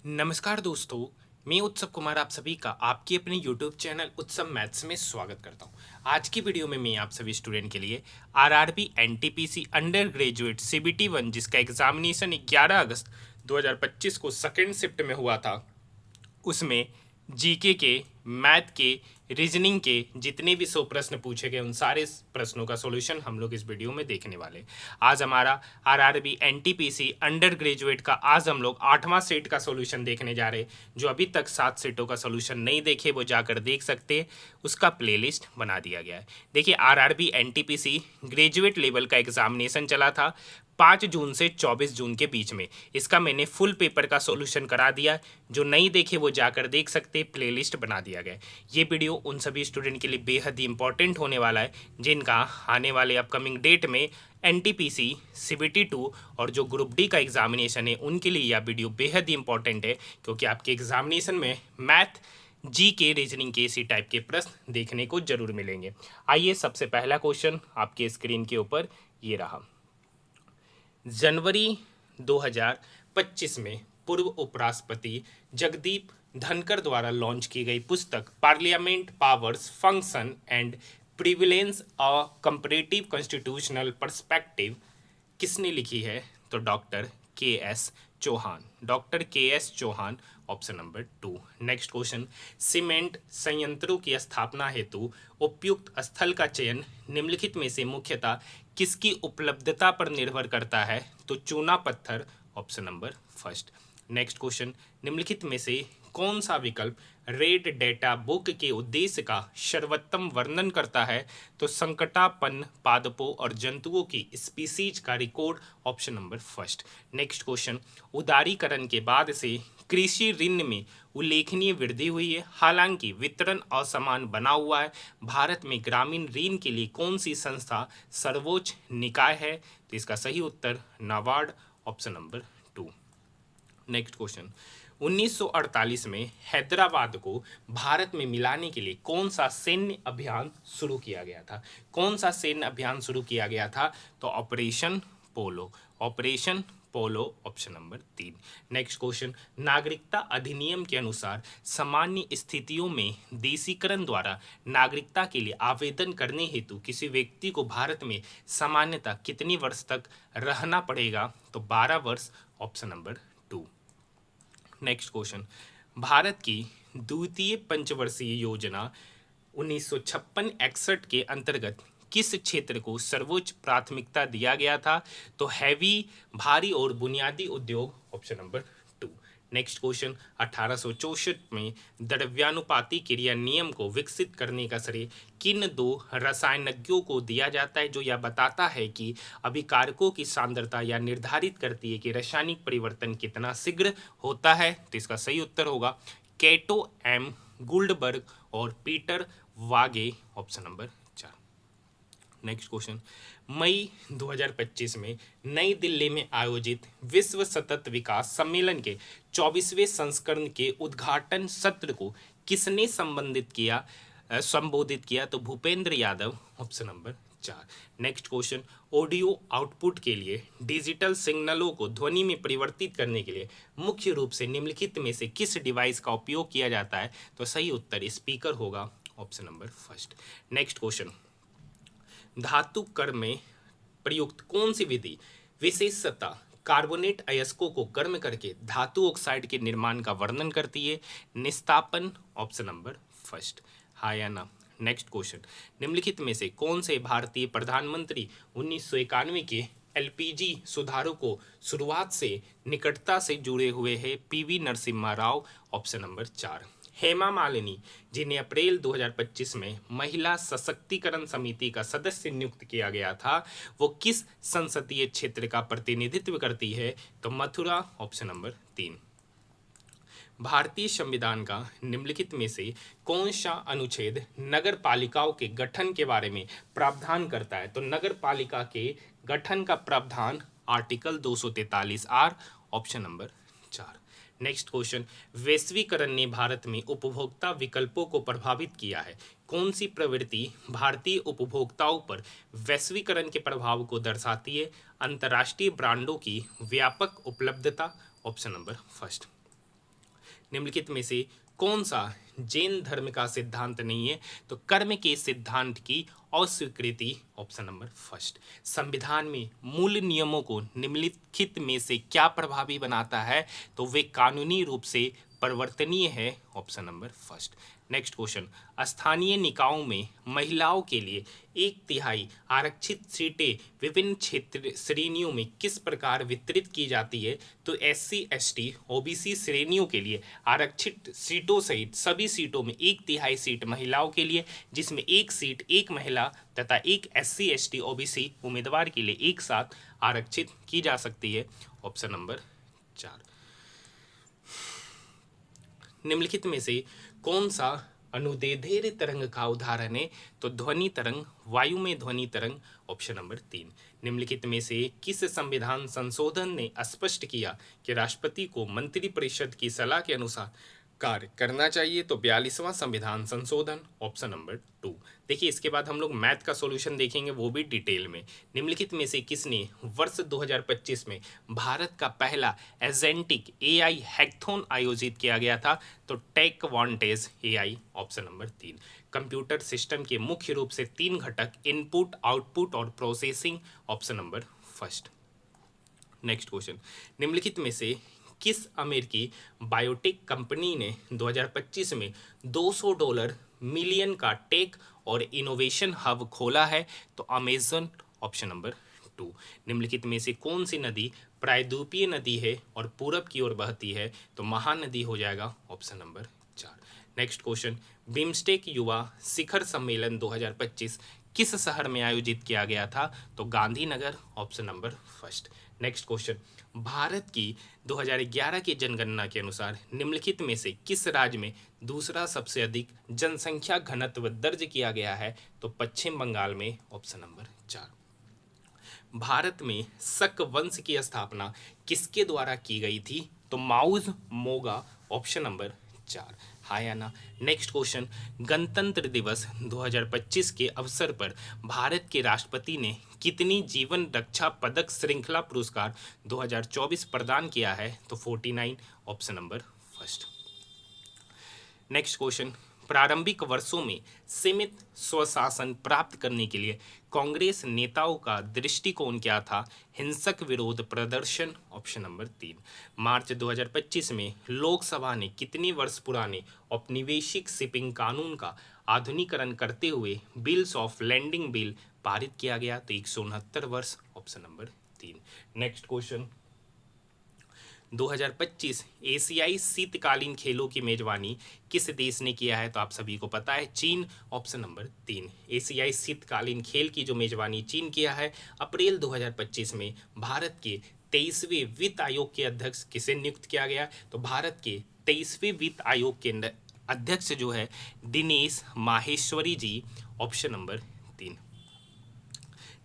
नमस्कार दोस्तों, मैं उत्सव कुमार आप सभी का आपके अपने YouTube चैनल उत्सव मैथ्स में स्वागत करता हूं। आज की वीडियो में मैं आप सभी स्टूडेंट के लिए RRB NTPC under graduate CBT 1 जिसका एग्जामिनेशन 11 अगस्त 2025 को सेकेंड शिफ्ट में हुआ था, उसमें जीके के, मैथ के, रीजनिंग के जितने भी 100 प्रश्न पूछे गए उन सारे प्रश्नों का सॉल्यूशन हम लोग इस वीडियो में देखने वाले। आज हमारा आरआरबी एनटीपीसी अंडर ग्रेजुएट का आज हम लोग 8वां सेट का सॉल्यूशन देखने जा रहे। जो अभी तक 7 सेटों का सॉल्यूशन नहीं देखे वो जाकर देख सकते, उसका प्लेलिस्ट बना दिया गया है। देखिए, आरआरबी एनटीपीसी ग्रेजुएट लेवल का एग्जामिनेशन चला था 5 जून से 24 जून के बीच में। इसका मैंने फुल पेपर का सॉल्यूशन करा दिया, जो नहीं देखे वो जाकर देख सकते, प्लेलिस्ट बना दिया गया। ये वीडियो उन सभी स्टूडेंट के लिए बेहद ही इंपॉर्टेंट होने वाला है जिनका आने वाले अपकमिंग डेट में एनटीपीसी, सीबीटी 2 और जो ग्रुप डी का एग्जामिनेशन है उनके लिए यह वीडियो बेहद ही इंपॉर्टेंट है, क्योंकि आपके एग्जामिनेशन में मैथ, जी के, रीजनिंग के इसी टाइप के प्रश्न देखने को जरूर मिलेंगे। आइए, सबसे पहला क्वेश्चन आपके स्क्रीन के ऊपर ये रहा। जनवरी 2025 में पूर्व उपराष्ट्रपति जगदीप धनखड़ द्वारा लॉन्च की गई पुस्तक parliament powers function and privileges a comparative constitutional perspective किसने लिखी है? तो doctor K S Chauhan. Doctor K S Chauhan, option number 2। Next question, cement संयंत्रों की स्थापना हेतु उपयुक्त स्थल का चयन निम्नलिखित में से मुख्यतः किसकी उपलब्धता पर निर्भर करता है? तो चूना पत्थर, option number first. Next question, निम्नलिखित में से कौन सा विकल्प रेड डेटा बुक के उद्देश्य का सर्वोत्तम वर्णन करता है? तो संकटापन्न पादपों और जंतुओं की स्पीसीज का record, option number first. Next question, उदारीकरण के बाद से कृषि ऋण में उल्लेखनीय वृद्धि हुई है, हालांकि वितरण असमान बना हुआ है। भारत में ग्रामीण ऋण के लिए कौन सी संस्था सर्वोच्च निकाय है? तो इसका सही उत्तर NABARD, option number 2। Next question, 1948 में हैदराबाद को भारत में मिलाने के लिए कौन सा सैन्य अभियान शुरू किया गया था? कौन सा सैन्य अभियान शुरू किया गया था? तो ऑपरेशन पोलो, ऑपरेशन पोलो, ऑप्शन नंबर 3। नेक्स्ट क्वेश्चन, नागरिकता अधिनियम के अनुसार सामान्य स्थितियों में देशीकरण द्वारा नागरिकता के लिए आवेदन करने हेतु किसी व्यक्ति को भारत में सामान्यतः कितने वर्ष तक रहना पड़ेगा? तो 12 वर्ष, option number 2। Next question, Bharat की द्वितीय पंचवर्षीय योजना 1956-61 के अंतर्गत किस क्षेत्र को सर्वोच्च प्राथमिकता दिया गया था? तो हैवी, भारी और बुनियादी उद्योग, ऑप्शन नंबर 2। नेक्स्ट क्वेश्चन, 1864 में द्रव्यानुपाती क्रिया नियम को विकसित करने का श्रेय किन 2 रसायनज्ञों को दिया जाता है, जो यह बताता है कि अभिकारकों की सांद्रता या निर्धारित करती है कि रासायनिक परिवर्तन कितना शीघ्र होता है? तो इसका सही उत्तर होगा कैटो एम गुल्डबर्ग और पीटर वागे, ऑप्शन नंबर 4। नेक्स्ट क्वेश्चन, मई 2025 में नई दिल्ली में आयोजित विश्व सतत विकास सम्मेलन के 24वें संस्करण के उद्घाटन सत्र को किसने संबोधित किया? तो Bhupendra Yadav, option number 4। Next question, audio output के लिए डिजिटल सिग्नलों को ध्वनि में परिवर्तित करने के लिए मुख्य रूप से निम्नलिखित में से किस डिवाइस का उपयोग किया जाता है? तो सही उत्तर स्पीकर होगा, option number first. Next question, धातु कर्म में प्रयुक्त कौन सी विधि विशेषतः कार्बोनेट अयस्कों को गर्म करके धातु ऑक्साइड के निर्माण का वर्णन करती है? निस्तापन, ऑप्शन नंबर फर्स्ट। हाँ या ना? नेक्स्ट क्वेश्चन, निम्नलिखित में से कौन से भारतीय प्रधानमंत्री 1991 के एलपीजी सुधारों को शुरुआत से निकटता से जुड़े हुए हैं? PV Narasimha Rao, option number 4। Hema Malini, जिन्हें अप्रैल 2025 में महिला सशक्तिकरण समिति का सदस्य नियुक्त किया गया था, वो किस संसदीय क्षेत्र का प्रतिनिधित्व करती है? तो मथुरा, ऑप्शन नंबर 3। भारतीय संविधान का निम्नलिखित में से कौन सा अनुच्छेद नगर पालिकाओं के गठन के बारे में प्रावधान करता है? तो नगर पालिका के गठन का प्रावधान article 243 R, option number 4। Next question, वैश्वीकरण ने भारत में उपभोक्ता विकल्पों को प्रभावित किया है? कौन सी प्रवृत्ति भारतीय उपभोक्ताओं पर वैश्वीकरण के प्रभाव को दर्शाती है? अंतर्राष्ट्रीय ब्रांडों की व्यापक उपलब्धता, ऑप्शन नंबर फर्स्ट। निम्नलिखित में से कौन सा जैन धर्म का सिद्धांत नहीं है? तो कर्म के सिद्धांत की अस्वीकृति, ऑप्शन नंबर फर्स्ट। संविधान में मूल नियमों को निम्नलिखित में से क्या प्रभावी बनाता है? तो वे कानूनी रूप से परिवर्तनीय है, option number first. Next question, स्थानीय निकायों में महिलाओं के लिए 1/3 आरक्षित सीटें विभिन्न क्षेत्र श्रेणियों में किस प्रकार वितरित की जाती है? तो SC ST OBC श्रेणियों के लिए आरक्षित सीटों सहित सभी सीटों में 1/3 सीट महिलाओं के लिए, जिसमें एक सीट एक महिला तथा एक SC ST OBC उम्मीदवार के लिए एक साथ आरक्षित की जा सकती है, ऑप्शन नंबर 4। निम्नलिखित में से कौन सा अनुदैर्ध्य तरंग का उदाहरण है? तो ध्वनि तरंग, वायु में ध्वनि तरंग, ऑप्शन नंबर 3। निम्नलिखित में से किस संविधान संशोधन ने स्पष्ट किया कि राष्ट्रपति को मंत्रिपरिषद की सलाह के अनुसार कार्य करना चाहिए? तो 42वां संविधान संशोधन, ऑप्शन नंबर 2। देखिए, इसके बाद हम लोग मैथ का सॉल्यूशन देखेंगे, वो भी डिटेल में। निम्नलिखित में से किसने वर्ष 2025 में भारत का पहला एजेंटिक AI हैकथॉन आयोजित किया गया था? तो टेकवांटेज AI, option number 3। Computer system के मुख्य रूप से 3 घटक, इनपुट, आउटपुट और processing, option number first. Next question, निम्नलिखित में से किस अमेरिकी बायोटेक कंपनी ने 2025 में $200 मिलियन का टेक और इनोवेशन हब खोला है? तो अमेजन, ऑप्शन नंबर 2। निम्नलिखित में से कौन सी नदी प्रायद्वीपीय नदी है और पूरब की ओर बहती है? तो महानदी हो जाएगा, option number 4। Next question, BIMSTEC युवा शिखर सम्मेलन 2025 किस शहर में आयोजित किया गया था? तो Gandhinagar, option number first. Next question, Bharat की 2011 की जनगणना के अनुसार निम्नलिखित में से किस राज्य में दूसरा सबसे अधिक जनसंख्या घनत्व दर्ज किया गया है? तो पश्चिम बंगाल में, ऑप्शन नंबर 4। भारत में शक वंश की स्थापना किसके द्वारा की गई थी? तो माउज मोगा, ऑप्शन नंबर 4। हाँ या ना? नेक्स्ट क्वेश्चन, गणतंत्र दिवस 2025 के अवसर पर भारत के राष्ट्रपति ने कितनी जीवन रक्षा पदक श्रृंखला पुरस्कार 2024 प्रदान किया है? तो 49, option number first. Next question, प्रारंभिक वर्षों में सीमित स्वशासन प्राप्त करने के लिए कांग्रेस नेताओं का दृष्टिकोण क्या था? हिंसक विरोध प्रदर्शन, ऑप्शन नंबर 3। मार्च 2025 में लोकसभा ने कितने वर्ष पुराने औपनिवेशिक शिपिंग कानून का आधुनिकीकरण करते हुए बिल्स ऑफ लैंडिंग बिल पारित किया गया? तो 169 वर्ष, ऑप्शन नंबर 3। नेक्स्ट क्वेश्चन, 2025 एशियाई शीतकालीन खेलों की मेजबानी किस देश ने किया है? तो आप सभी को पता है, चीन, ऑप्शन नंबर 3। एशियाई शीतकालीन खेल की जो मेजबानी चीन किया है। अप्रैल 2025 में भारत के 23वें वित्त आयोग के अध्यक्ष किसे नियुक्त किया गया? तो भारत के 23वें वित्त आयोग के अध्यक्ष जो है दिनेश माहेश्वरी जी, ऑप्शन नंबर 3।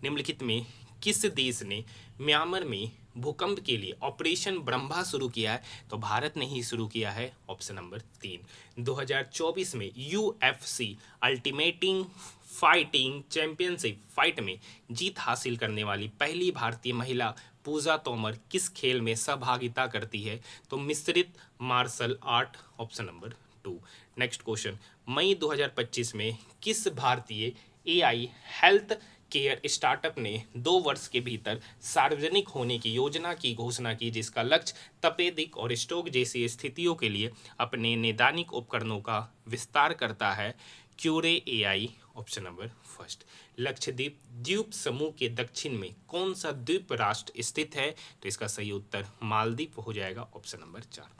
निम्नलिखित में किस देश ने म्यांमार में भूकंप के लिए ऑपरेशन ब्रह्मा शुरू किया है? तो भारत ने ही शुरू किया है, ऑप्शन नंबर 3। 2024 में UFC अल्टीमेटिंग फाइटिंग चैंपियनशिप फाइट में जीत हासिल करने वाली पहली भारतीय महिला पूजा तोमर किस खेल में सहभागिता करती है? तो मिश्रित martial art, option number 2। Next question, मई 2025 में किस भारतीय AI हेल्थ केयर स्टार्टअप ने 2 वर्ष के भीतर सार्वजनिक होने की योजना की घोषणा की, जिसका लक्ष्य तपेदिक और स्ट्रोक जैसी स्थितियों के लिए अपने नैदानिक उपकरणों का विस्तार करता है? क्यूरे AI, option number first. Lakshadweep द्वीप समूह के दक्षिण में कौन सा द्वीप राष्ट्र स्थित है? तो इसका सही उत्तर मालदीव हो जाएगा, ऑप्शन नंबर 4।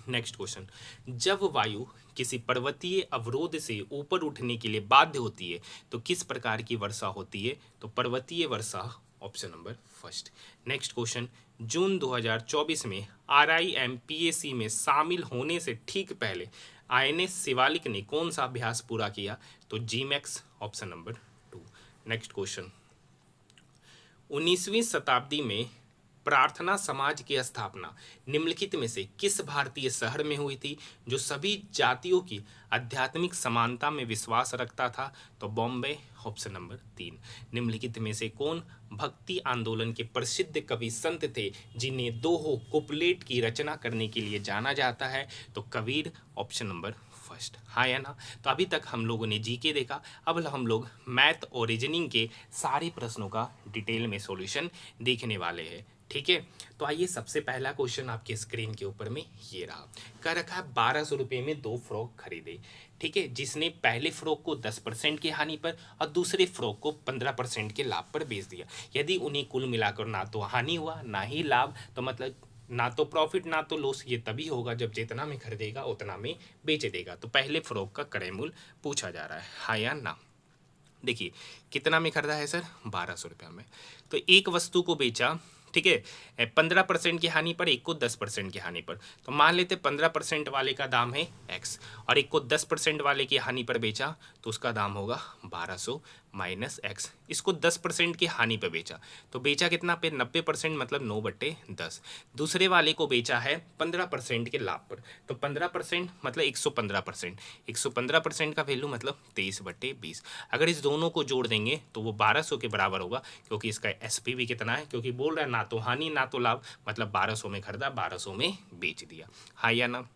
नेक्स्ट क्वेश्चन, जब वायु किसी पर्वतीय अवरोध से ऊपर उठने के लिए बाध्य होती है तो किस प्रकार की वर्षा होती है? तो पर्वतीय वर्षा, option number first. Next question, जून 2024 में RIMPAC में शामिल होने से ठीक पहले INS शिवालिक ने कौन सा अभ्यास पूरा किया? तो GMAX, option number 2। Next question, 19वीं शताब्दी में प्रार्थना समाज की स्थापना निम्नलिखित में से किस भारतीय शहर में हुई थी जो सभी जातियों की आध्यात्मिक समानता में विश्वास रखता था? तो बॉम्बे, ऑप्शन नंबर 3। निम्नलिखित में से कौन भक्ति आंदोलन के प्रसिद्ध कवि संत थे जिन्हें दोहो कुप्लेट की रचना करने के लिए जाना जाता है? तो कबीर, ऑप्शन नंबर फर्स्ट। हाँ या ना? तो अभी तक हम लोगों ने जीके देखा, अब हम लोग मैथ और रीजनिंग के सारे प्रश्नों का डिटेल में सॉल्यूशन देखने वाले हैं। ठीक है, तो आइए सबसे पहला क्वेश्चन आपके स्क्रीन के ऊपर में ये रहा। कह रखा है 1200 रुपये में 2 फ्रॉक खरीदे। ठीक है, जिसने पहले फ्रॉक को 10% की हानि पर और दूसरे फ्रॉक को 15% के लाभ पर बेच दिया। यदि उन्हें कुल मिलाकर ना तो हानि हुआ ना ही लाभ, तो मतलब ना तो प्रॉफिट ना तो लॉस, ये तभी होगा जब जितना में खरीदेगा उतना में बेच देगा। तो पहले फ्रॉक का क्रय मूल्य पूछा जा रहा है, हाँ या ना? देखिए कितना में खरीदा है सर? 1200 रुपया में। तो एक वस्तु को बेचा, ठीक है, 15% की हानि पर, एक को 10% की हानि पर। तो मान लेते 15% वाले का दाम है x और एक को 10% वाले की हानि पर बेचा तो उसका दाम होगा 1200 माइनस एक्स। इसको 10% की हानि पर बेचा तो बेचा कितना पे? 90%, मतलब 9/10। दूसरे वाले को बेचा है 15% के लाभ पर, तो 15% मतलब 115%। 115% का वैल्यू मतलब 23/20। अगर इस दोनों को जोड़ देंगे तो वो 1200 के बराबर होगा, क्योंकि इसका एसपी भी कितना है, क्योंकि बोल रहा है ना तो हानि ना तो लाभ, मतलब 1200 में खरीदा 1200 में बेच दिया। हाँ या ना?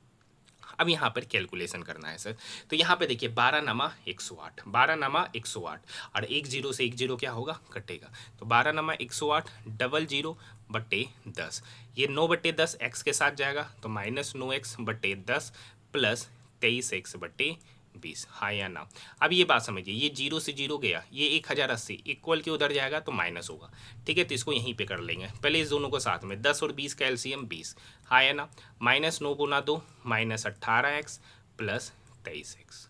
अब यहाँ पर कैलकुलेशन करना है सर। तो यहाँ पे देखिए 12 नमा 108, 12 नमा 108 और एक जीरो से एक जीरो क्या होगा? कटेगा। तो 12 नमा 108 डबल जीरो बट्टे 10, ये 9/10 एक्स के साथ जाएगा तो -9x/10 प्लस 23x/20। हाँ या ना? अब ये बात समझिए, ये जीरो से जीरो गया, ये 1080 इक्वल के उधर जाएगा तो माइनस होगा। ठीक है, तो इसको यहीं पे कर लेंगे पहले, इस दोनों को साथ में 10 और 20 का एलसीएम 20। हाँ या ना? -9 गुना 2 -18x plus 23x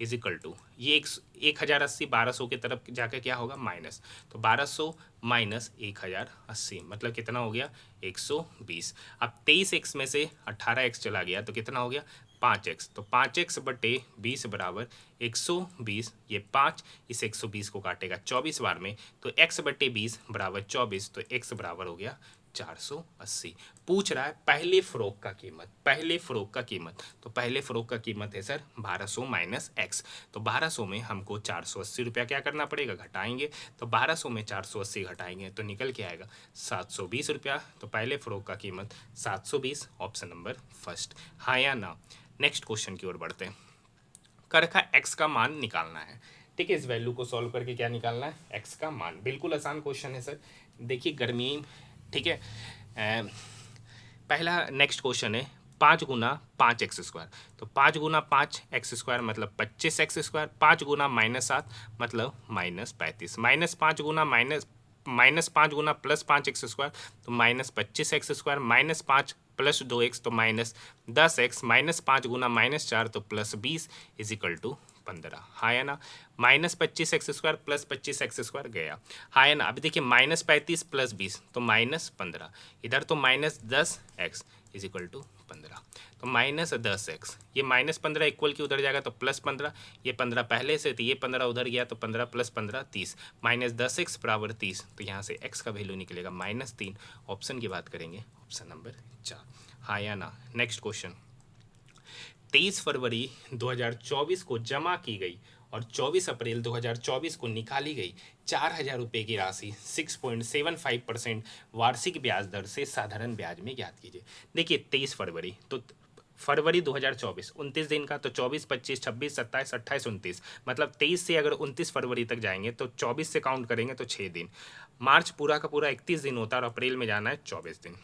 is equal to, ये 1080 1200 की तरफ जाकर क्या होगा? माइनस। तो 1200 माइनस 1080 मतलब कितना हो गया? 120। अब 23x में से 18x चला गया तो कितना हो गया? 5x। तो 5x/20 बराबर 120। ये 5 इस 120 को काटेगा 24 बार में, तो x/20 बराबर 24, तो x बराबर हो गया 480। पूछ रहा है पहले फ्रॉक का कीमत, पहले फ्रॉक का कीमत। तो पहले फ्रॉक का कीमत है सर 1200 माइनस एक्स। तो 1200 में हमको 480 रुपया क्या करना पड़ेगा? घटाएंगे। तो 1200 में 480 घटाएंगे तो निकल के आएगा 720 रुपया। तो पहले फ्रॉक का कीमत 720, ऑप्शन नंबर फर्स्ट। हाँ या ना? नेक्स्ट क्वेश्चन की ओर बढ़ते हैं। कर रखा एक्स का मान निकालना है। ठीक है, इस वैल्यू को सॉल्व करके क्या निकालना है? एक्स का मान। बिल्कुल आसान क्वेश्चन है सर। देखिए गर्मी, ठीक है, पहला नेक्स्ट क्वेश्चन है 5 गुना 5x²। तो 5 गुना 5x² मतलब 25x²। 5 गुना -7 मतलब -35। -5 गुना -5 गुना +5x² तो -25x²। -5 प्लस 2x तो -10x। -5 गुना -4 तो +20 इज इक्वल टू 15। हाँ या ना? -25x² प्लस 25x² गया। हाँ या ना? अभी देखिए -35 प्लस 20 तो -15, इधर तो -10x इज इक्वल टू 15। तो -10x, ये -15 इक्वल की उधर जाएगा तो +15, ये 15 पहले से, तो ये 15 उधर गया तो 15 + 15 30, -10x बराबर 30। तो यहाँ से x का वैल्यू निकलेगा -3। ऑप्शन की बात करेंगे, ऑप्शन नंबर 4। हाँ या ना? नेक्स्ट क्वेश्चन, 23 फरवरी 2024 को जमा की गई और 24 अप्रैल 2024 को निकाली गई 4000 रुपये की राशि 6.75% वार्षिक ब्याज दर से साधारण ब्याज में ज्ञात कीजिए। देखिए 23 फरवरी, तो फरवरी 2024 29 दिन का, तो 24 25 26 27 28 29, मतलब 23 से अगर 29 फरवरी तक जाएंगे तो 24 से काउंट करेंगे तो 6 दिन। मार्च पूरा का पूरा 31 दिन होता है और अप्रैल में जाना है 24 दिन।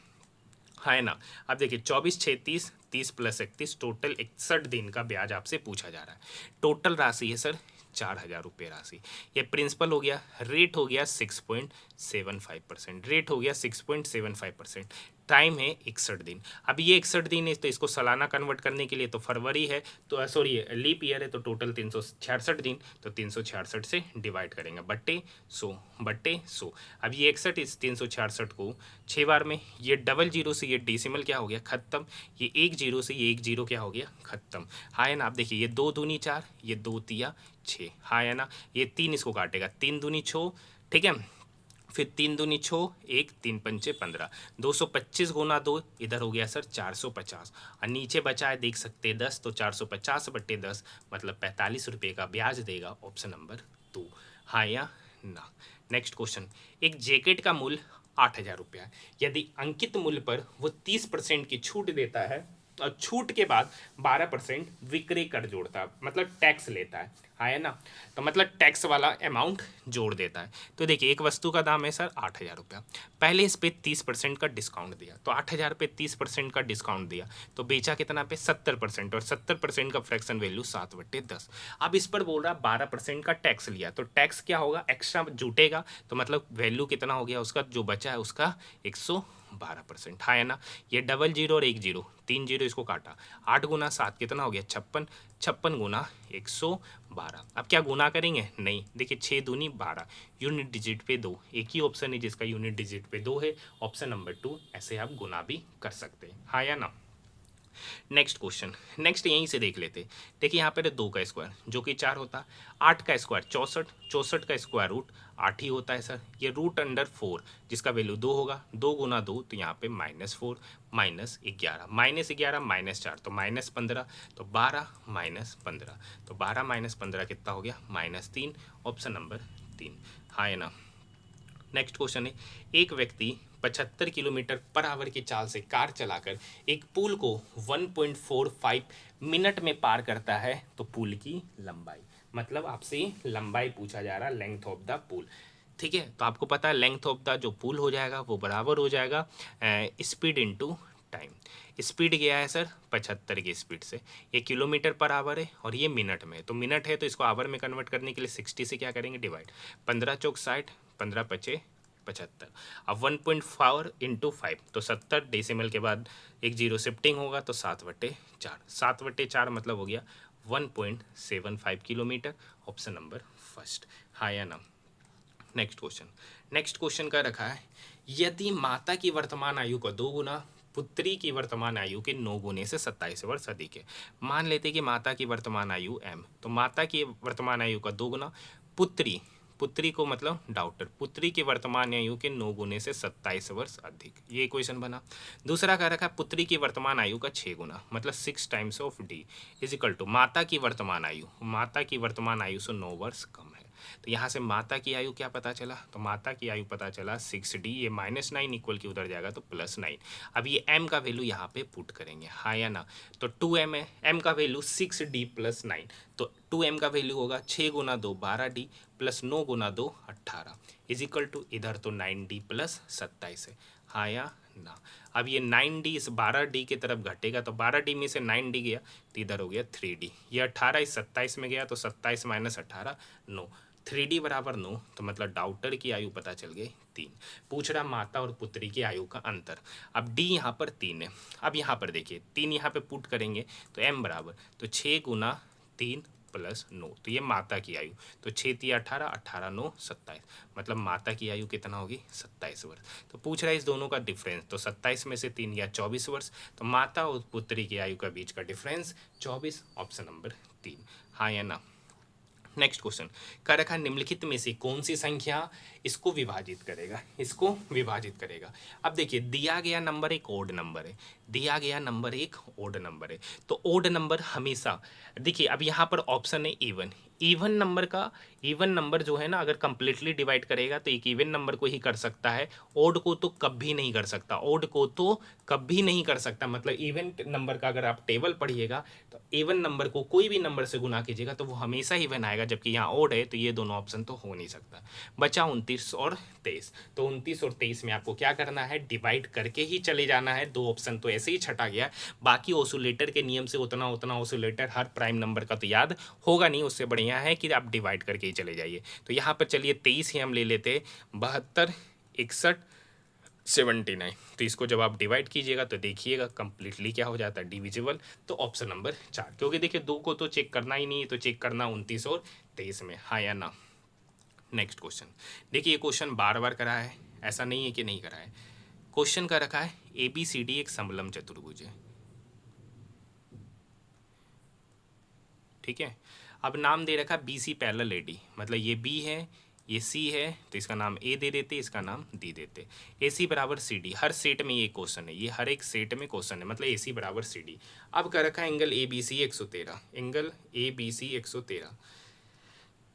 है ना? अब देखिए 24 6 30, 30 प्लस 31, टोटल 61 दिन का ब्याज आपसे पूछा जा रहा है। टोटल राशि है सर 4000 रुपये राशि। ये प्रिंसिपल हो गया, रेट हो गया 6.75%, रेट हो गया 6.75%, टाइम है 61 दिन। अब ये 61 दिन है तो इसको सालाना कन्वर्ट करने के लिए तो फरवरी है, तो सॉरी लीप ईयर है, तो टोटल 366 दिन, तो 366 से डिवाइड करेंगे बट्टे 100। अब ये 61 इस 366 को 6 बार में, ये डबल जीरो से ये डेसिमल क्या हो गया? खत्म। ये 1 जीरो से ये 1 जीरो क्या हो गया? खत्म। हाँ है ना? आप देखिए ये 2 दूनी 4, ये 2 तिया 6। हाँ है ना? ये 3 इसको काटेगा, 3 दूनी 6, ठीक है। फिर 3 दूनी 6, 1 3 पंचे 15, 225 गुना 2 इधर हो गया सर 450, और नीचे बचा है देख सकते हैं 10, तो 450/10 मतलब 45 रुपये का ब्याज देगा। ऑप्शन नंबर 2, हाँ या ना। नेक्स्ट क्वेश्चन, एक जैकेट का मूल्य 8,000 रुपया है। यदि अंकित मूल्य पर वो 30% की छूट देता है और छूट के बाद 12% विक्रय कर जोड़ता है, मतलब टैक्स लेता है ना, तो मतलब टैक्स वाला अमाउंट जोड़ देता है। तो देखिए एक वस्तु का दाम है सर 8,000 रुपया, पहले इस पे 30% का डिस्काउंट दिया, तो 8,000 पे 30% का डिस्काउंट दिया तो बेचा कितना पे 70%, और 70% का फ्रैक्शन वैल्यू 7/10। अब इस पर बोल रहा 12% का टैक्स लिया, तो टैक्स क्या होगा, एक्स्ट्रा जुटेगा, तो मतलब वैल्यू कितना हो गया उसका, जो बचा है उसका 112%, हाँ है ना। ये डबल जीरो और 1 जीरो, 3 जीरो इसको काटा, 8 गुना 7 कितना हो गया 56, 56 गुना 112। अब क्या गुना करेंगे, नहीं, देखिए 6 दूनी 12, यूनिट डिजिट पे 2, एक ही ऑप्शन है जिसका यूनिट डिजिट पे 2 है, ऑप्शन नंबर 2। ऐसे आप गुना भी कर सकते हैं, हाँ या ना। नेक्स्ट क्वेश्चन, नेक्स्ट यहीं से देख लेते। देखिए यहाँ पर 2 का स्क्वायर जो कि 4 होता, 8 का स्क्वायर 64, 64 का स्क्वायर रूट 8 ही होता है सर। ये रूट अंडर 4 जिसका वैल्यू 2 होगा, 2 गुना 2 तो यहाँ पे -4, -11, -11 -4 तो -15, तो 12 -15, तो 12 -15 कितना हो गया -3, ऑप्शन नंबर 3, हाँ है ना। नेक्स्ट क्वेश्चन है, एक व्यक्ति 75 किलोमीटर पर आवर की चाल से कार चलाकर एक पुल को 1.45 मिनट में पार करता है, तो पुल की लंबाई, मतलब आपसे लंबाई पूछा जा रहा है, लेंथ ऑफ द पुल। ठीक है, तो आपको पता है लेंथ ऑफ द जो पुल हो जाएगा वो बराबर हो जाएगा स्पीड इनटू टाइम। स्पीड गया है सर 75 की स्पीड से, ये किलोमीटर पर आवर है और ये मिनट में है, तो मिनट है तो इसको आवर में कन्वर्ट करने के लिए 60 से क्या करेंगे डिवाइड, 15 चौक 60, 15 पचे 75। अब 1.4 इंटू 5 तो 70, डेसिमल के बाद एक जीरो शिफ्टिंग होगा तो 7/4, 7/4 मतलब हो गया 1.75 किलोमीटर, ऑप्शन नंबर फर्स्ट, हाँ या ना। नेक्स्ट क्वेश्चन, नेक्स्ट क्वेश्चन का रखा है, यदि माता की वर्तमान आयु का 2 गुना पुत्री की वर्तमान आयु के 9 गुने से 27 वर्ष अधिक है। मान लेते कि माता की वर्तमान आयु m, तो माता की वर्तमान आयु का 2 गुना पुत्री, पुत्री को मतलब डॉक्टर, पुत्री की वर्तमान आयु के 9 गुने से 27 वर्ष अधिक, ये क्वेश्चन बना। दूसरा कह रखा है पुत्री की वर्तमान आयु का 6 गुना मतलब 6 times of d is equal to माता की वर्तमान आयु, माता की वर्तमान आयु से 9 वर्ष कम है। तो यहाँ से माता की आयु क्या पता चला, तो माता की आयु पता चला 6d, ये -9 इक्वल की उधर जाएगा तो +9। अब ये m का वैल्यू यहाँ पे पुट करेंगे, हाँ या ना, तो 2m है, m का वैल्यू 6d + 9, तो 2m का वैल्यू होगा 6 गुना 2 12d + 9 गुना 2 18 इज इक्वल टू इधर तो 9d + 27 है, हाँ या ना। अब ये 9d इस 12d की तरफ घटेगा तो 12d में से 9d गया तो इधर हो गया 3d, ये 18 इस 27 में गया तो 27 - 18 9, 3d बराबर 9, तो मतलब डॉक्टर की आयु पता चल गई 3। पूछ रहा माता और पुत्री की आयु का अंतर। अब d यहाँ पर 3 है, अब यहाँ पर देखिए 3 यहाँ पे पुट करेंगे तो m बराबर, तो 6 गुना 3 + 9, तो ये माता की आयु, तो 6 × 18, 18 × 9 27, मतलब माता की आयु कितना होगी 27 वर्ष। तो पूछ रहा है इस दोनों का डिफरेंस, तो 27 में से 3 गया 24 वर्ष, तो माता और पुत्री की आयु का बीच का डिफरेंस 24, ऑप्शन नंबर 3, हाँ या ना। नेक्स्ट क्वेश्चन का रखा निम्नलिखित में से कौन सी संख्या इसको विभाजित करेगा, इसको विभाजित करेगा। अब देखिए दिया गया नंबर एक ओड नंबर है, दिया गया नंबर एक ओड नंबर है, तो ओड नंबर हमेशा, देखिए अब यहाँ पर ऑप्शन है इवन, इवन नंबर का, इवन नंबर जो है ना अगर कंप्लीटली डिवाइड करेगा तो एक इवन नंबर को ही कर सकता है, ओड को तो कभी नहीं कर सकता, ओड को तो कभी नहीं कर सकता। मतलब इवन नंबर का अगर आप टेबल पढ़िएगा तो इवन नंबर को कोई भी नंबर से गुना कीजिएगा तो वो हमेशा इवन आएगा, जबकि यहाँ ओड है तो ये दोनों ऑप्शन तो हो नहीं सकता। बचा 29 और 23, तो 29 और 23 में आपको क्या करना है, डिवाइड करके ही चले जाना है, दो ऑप्शन तो ऐसे ही छटा गया। बाकी ऑसिलेटर के नियम से उतना उतना ऑसिलेटर हर प्राइम नंबर का तो याद होगा नहीं, उससे बढ़िया है कि आप डिवाइड करके ही चले जाइए। तो यहाँ पर चलिए 23 ही हम ले लेते, 72 61 79, तो इसको जब आप डिवाइड कीजिएगा तो देखिएगा कंप्लीटली क्या हो जाता है डिविजिबल, तो ऑप्शन नंबर 4, क्योंकि देखिए 2 को तो चेक करना ही नहीं है, तो चेक करना 29 और 23 में, हाँ या ना। नेक्स्ट क्वेश्चन, देखिए ये क्वेश्चन बार बार करा है, ऐसा नहीं है कि नहीं करा है। क्वेश्चन का रखा है ABCD एक समलम चतुर्भुज है, ठीक है। अब नाम दे रखा BC पैरेलल AD, मतलब ये B है, ये सी है तो इसका नाम ए दे देते, इसका नाम डी देते। ए सी बराबर सी डी, हर सेट में ये क्वेश्चन है, ये हर एक सेट में क्वेश्चन है, मतलब ए सी बराबर सी डी। अब कर रखा है angle A B C 113, angle A B C 113,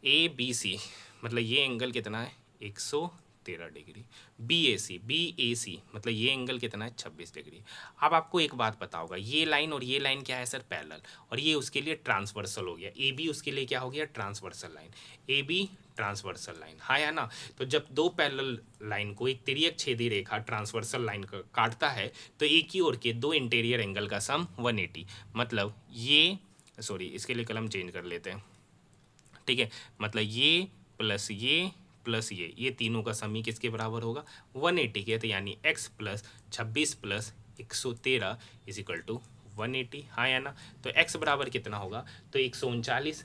A B C मतलब ये एंगल कितना है 113 डिग्री। बी ए सी मतलब ये एंगल कितना है 26 डिग्री। अब आपको एक बात पता होगा, ये लाइन और ये लाइन क्या है सर पैरेलल, और ये उसके लिए ट्रांसवर्सल हो गया, ए बी उसके लिए क्या हो गया transversal line, A B transversal line, हाँ या ना। तो जब दो पैरेलल लाइन को एक तिर्यक छेदी रेखा ट्रांसवर्सल लाइन का काटता है तो एक ही ओर के दो इंटीरियर एंगल का सम 180, मतलब ये सॉरी इसके लिए कलम चेंज कर लेते हैं, ठीक है, मतलब ये प्लस ये तीनों का सम ही किसके बराबर होगा 180 के, तो यानी x plus 26 plus 113 is equal to 180, हाँ या ना। तो x बराबर कितना होगा, तो 139,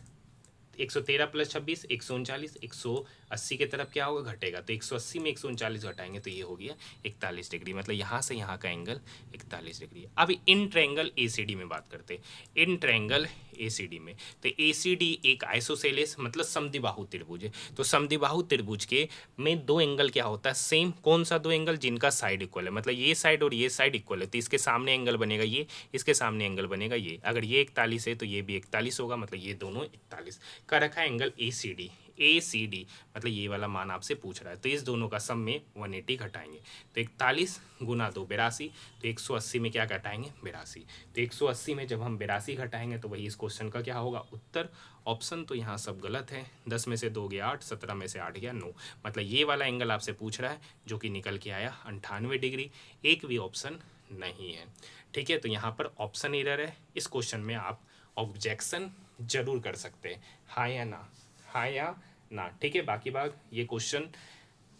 113 प्लस 26 139, 180 की तरफ क्या होगा घटेगा, तो 180 में 139 घटाएंगे तो ये हो गया 41 डिग्री, मतलब यहाँ से यहाँ का एंगल 41 डिग्री। अब इन ट्रायंगल एसीडी में बात करते हैं, इन ट्रायंगल एसीडी में, तो एसीडी एक आइसोसेलेस मतलब समद्विबाहु त्रिभुज है। तो समद्विबाहु त्रिभुज के में दो एंगल क्या होता है सेम, कौन सा दो एंगल, जिनका साइड इक्वल है, मतलब ये साइड और ये साइड इक्वल है, तो इसके सामने एंगल बनेगा ये, इसके सामने एंगल बनेगा ये, अगर ये 41 है तो ये भी 41 होगा, मतलब ये दोनों 41 का रखा है एंगल ए सी डी मतलब ये वाला मान आपसे पूछ रहा है, तो इस दोनों का सम में 180 घटाएंगे, तो 41 गुना 2 82, तो 180 में क्या घटाएंगे 82, तो 180 में जब हम 82 घटाएंगे तो वही इस क्वेश्चन का क्या होगा उत्तर। ऑप्शन तो यहाँ सब गलत है, 10 में से 2 गया 8, 17 में से 8 गया 9, मतलब ये वाला एंगल आपसे पूछ रहा है जो कि निकल के आया 98 डिग्री, एक भी ऑप्शन नहीं है, ठीक है। तो यहाँ पर ऑप्शन एरर है, इस क्वेश्चन में आप ऑब्जेक्शन जरूर कर सकते हैं, हाँ या ना, हाँ या ना, ठीक है। बाकी बात ये क्वेश्चन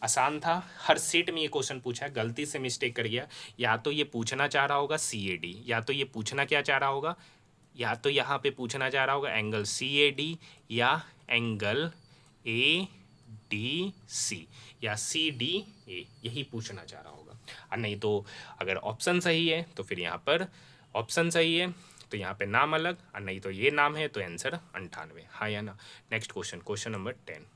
आसान था, हर सेट में ये क्वेश्चन पूछा है, गलती से मिस्टेक कर गया, या तो ये पूछना चाह रहा होगा सी ए डी, या तो ये पूछना क्या चाह रहा होगा, या तो यहाँ पे पूछना चाह रहा होगा एंगल सी ए डी या एंगल ए डी सी या सी डी ए, यही पूछना चाह रहा होगा, और नहीं तो अगर ऑप्शन सही है तो फिर यहाँ पर ऑप्शन सही है तो यहाँ पे नाम अलग, और नहीं तो ये नाम है तो आंसर 98, हाँ या ना। Next question, question number 10।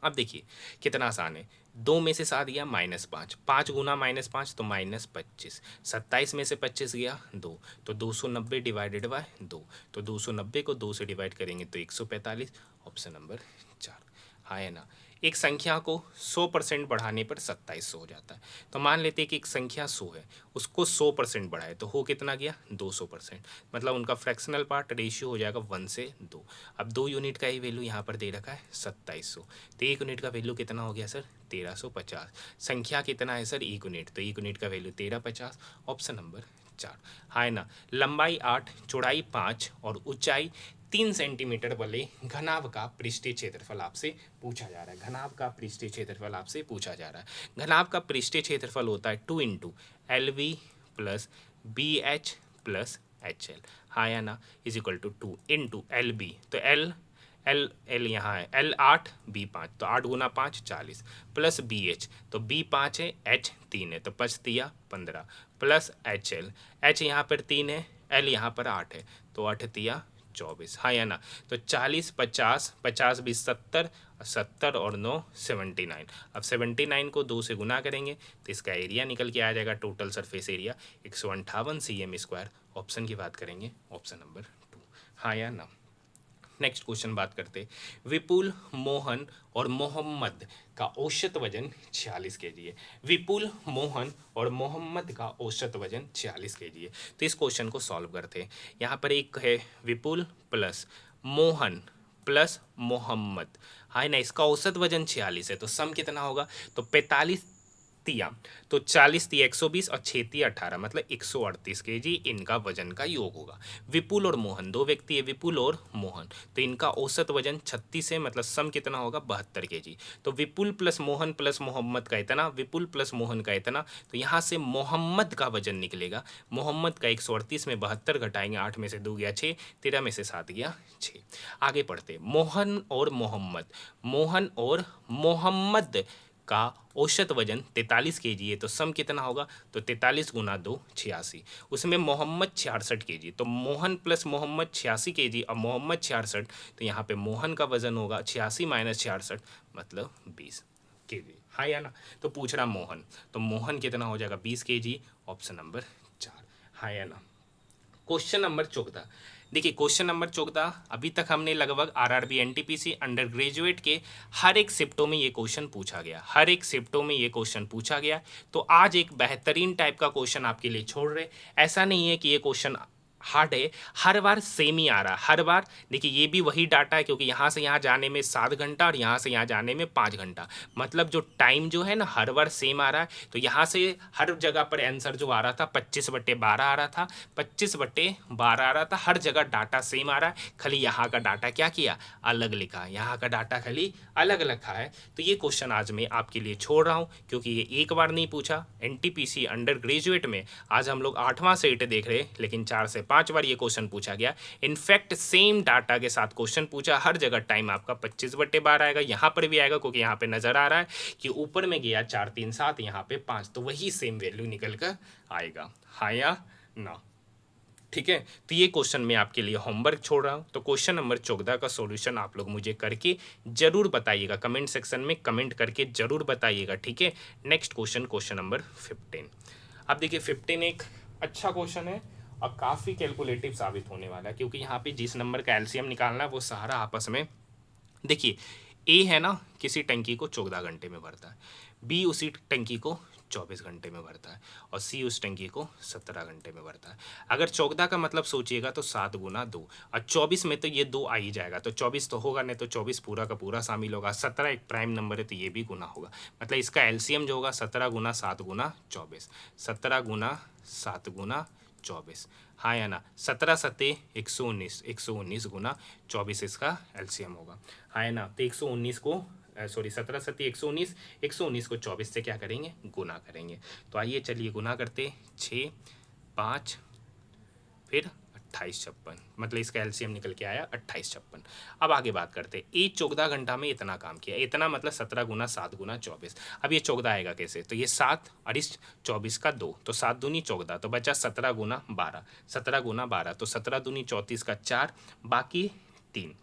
अब देखिए कितना आसान है, 2 में से 7 गया -5, 5 गुना -5 तो -25, 27 में से 25 गया 2, तो 290 डिवाइडेड बाय 2, तो 290 को 2 से डिवाइड करेंगे तो 145, ऑप्शन नंबर 4, हाँ है ना। एक संख्या को 100% बढ़ाने पर 2700 हो जाता है, तो मान लेते हैं कि एक संख्या 100 है, उसको 100% बढ़ाए तो हो कितना गया 200%, मतलब उनका फ्रैक्शनल पार्ट रेशियो हो जाएगा 1 से 2। अब 2 यूनिट का ही वैल्यू यहाँ पर दे रखा है 2700, तो 1 यूनिट का वैल्यू कितना हो गया सर 1350, संख्या कितना है सर 1 यूनिट, तो 1 यूनिट का वैल्यू 1350, ऑप्शन नंबर 4, हाँ ना। लंबाई 8, चौड़ाई 5 और ऊंचाई 3 सेंटीमीटर वाले घनाभ का पृष्ठीय क्षेत्रफल आपसे पूछा जा रहा है, घनाभ का पृष्ठीय क्षेत्रफल आपसे पूछा जा रहा है। घनाभ का पृष्ठीय क्षेत्रफल होता है 2 into L V plus B H plus H L, हाँ या ना, is equal to 2 into L B, तो एल एल एल यहाँ है एल 8 बी 5, तो 8 गुना 5 40, प्लस बी एच, तो बी 5 है एच 3 है तो 5 तिया 15, प्लस एच एल, एच यहाँ पर 3 है एल यहाँ पर 8 है तो 8 तिया 24, हाँ या ना। तो 40 50 50 20 70, 70 और 9 79, अब 79 को 2 से गुना करेंगे तो इसका एरिया निकल के आ जाएगा, total surface area 158 cm², option की बात करेंगे ऑप्शन नंबर 2, हाँ या ना। नेक्स्ट क्वेश्चन बात करते, विपुल, मोहन और मोहम्मद का औसत वजन 46 kg है, विपुल, मोहन और मोहम्मद का औसत वजन 46 kg है। तो इस क्वेश्चन को सॉल्व करते हैं, यहाँ पर एक है विपुल प्लस मोहन प्लस मोहम्मद, हाँ ना, इसका औसत वजन 46 है, तो सम कितना होगा, तो 45 तिया, तो 40 तिया 120 और 6 तिया 18, मतलब 138 kg इनका वजन का योग होगा। विपुल और मोहन, दो व्यक्ति है विपुल और मोहन, तो इनका औसत वजन 36 है, मतलब सम कितना होगा 72 kg। तो विपुल प्लस मोहन प्लस मोहम्मद का इतना, विपुल प्लस मोहन का इतना, तो यहाँ से मोहम्मद का वजन निकलेगा, मोहम्मद का 138 में 72 घटाएंगे, 8 में से 2 गया 6, 13 में से 7 गया 6। आगे पढ़ते, मोहन और मोहम्मद, मोहन और मोहम्मद का औसत वजन 43 kg है, तो सम कितना होगा, तो 43 गुना 2 86, उसमें मोहम्मद 66 kg, तो मोहन प्लस मोहम्मद 86 kg और मोहम्मद 66, तो यहाँ पे मोहन का वजन होगा 86 - 66 मतलब 20 kg, हाँ या ना। तो पूछ रहा मोहन, तो मोहन कितना हो जाएगा 20 kg, ऑप्शन नंबर 4, हाँ या ना। क्वेश्चन नंबर 14, देखिए क्वेश्चन नंबर 14, अभी तक हमने लगभग आरआरबी एनटीपीसी अंडर ग्रेजुएट के हर एक शिफ्टों में ये क्वेश्चन पूछा गया, हर एक शिफ्टों में ये क्वेश्चन पूछा गया। तो आज एक बेहतरीन टाइप का क्वेश्चन आपके लिए छोड़ रहे, ऐसा नहीं है कि ये क्वेश्चन हार्ड है, हर बार सेम ही आ रहा है, हर बार। देखिए ये भी वही डाटा है, क्योंकि यहाँ से यहाँ जाने में 7 घंटा और यहाँ से यहाँ जाने में 5 घंटा, मतलब जो टाइम जो है ना हर बार सेम आ रहा है। तो यहाँ से हर जगह पर आंसर जो आ रहा था 25/12 आ रहा था, 25/12 आ रहा था, हर जगह डाटा सेम आ रहा है, खाली यहाँ का डाटा क्या किया, अलग लिखा है, यहाँ का डाटा खाली अलग लिखा है। तो ये क्वेश्चन आज मैं आपके लिए छोड़ रहा हूँ, क्योंकि ये एक बार नहीं पूछा। एनटीपीसी अंडर ग्रेजुएट में आज हम लोग 8वां सेट देख रहे हैं, लेकिन 4 से 5 बार ये क्वेश्चन पूछा गया। इनफैक्ट सेम डाटा के साथ क्वेश्चन पूछा, हर जगह टाइम आपका 25/12 आएगा, यहाँ पर भी आएगा, क्योंकि यहाँ पे नजर आ रहा है कि ऊपर में गया 4 3 7, यहाँ पे 5, तो वही सेम वैल्यू निकल कर आएगा, हाँ या ना। ठीक है, तो ये क्वेश्चन मैं आपके लिए होमवर्क छोड़ रहा हूँ। तो क्वेश्चन नंबर 14 का सॉल्यूशन आप लोग मुझे करके जरूर बताइएगा, कमेंट सेक्शन में कमेंट करके जरूर बताइएगा, ठीक है। Next question, question number 15। अब देखिए 15 एक अच्छा क्वेश्चन है और काफ़ी कैलकुलेटिव साबित होने वाला है, क्योंकि यहाँ पे जिस नंबर का एलसीएम निकालना है वो सारा आपस में, देखिए ए है ना किसी टंकी को 14 घंटे में भरता है, बी उसी टंकी को 24 घंटे में भरता है, और सी उस टंकी को 17 घंटे में भरता है। अगर 14 का मतलब सोचिएगा तो 7 गुना 2, और 24 में तो ये 2 आ ही जाएगा, तो 24 तो होगा नहीं, तो 24 पूरा का पूरा शामिल होगा। 17 एक प्राइम नंबर है, तो ये भी गुना होगा, मतलब इसका एलसीएम जो होगा 17 गुना 7 गुना 24, 17 गुना 7 गुना 24, हाँ या ना। 17 सत्ते 119, 119 गुना 24 इसका एलसीएम होगा, हाँ या ना। तो 119 को सॉरी 17 सत्ते 119, 119 को 24 से क्या करेंगे, गुना करेंगे। तो आइए चलिए गुना करते, 6 5 फिर 28 56, मतलब इसका एलसीएम निकल के आया 28 56। अब आगे बात करते हैं, ये 14 घंटा में इतना काम किया, इतना मतलब 17 गुना 7 गुना 24। अब ये 14 आएगा कैसे, तो ये 7 और इस 24 का 2, तो 7 दूनी 14, तो बचा 17 गुना 12, 17 गुना 12, तो 17 दूनी 34 का 4, बाकी 3,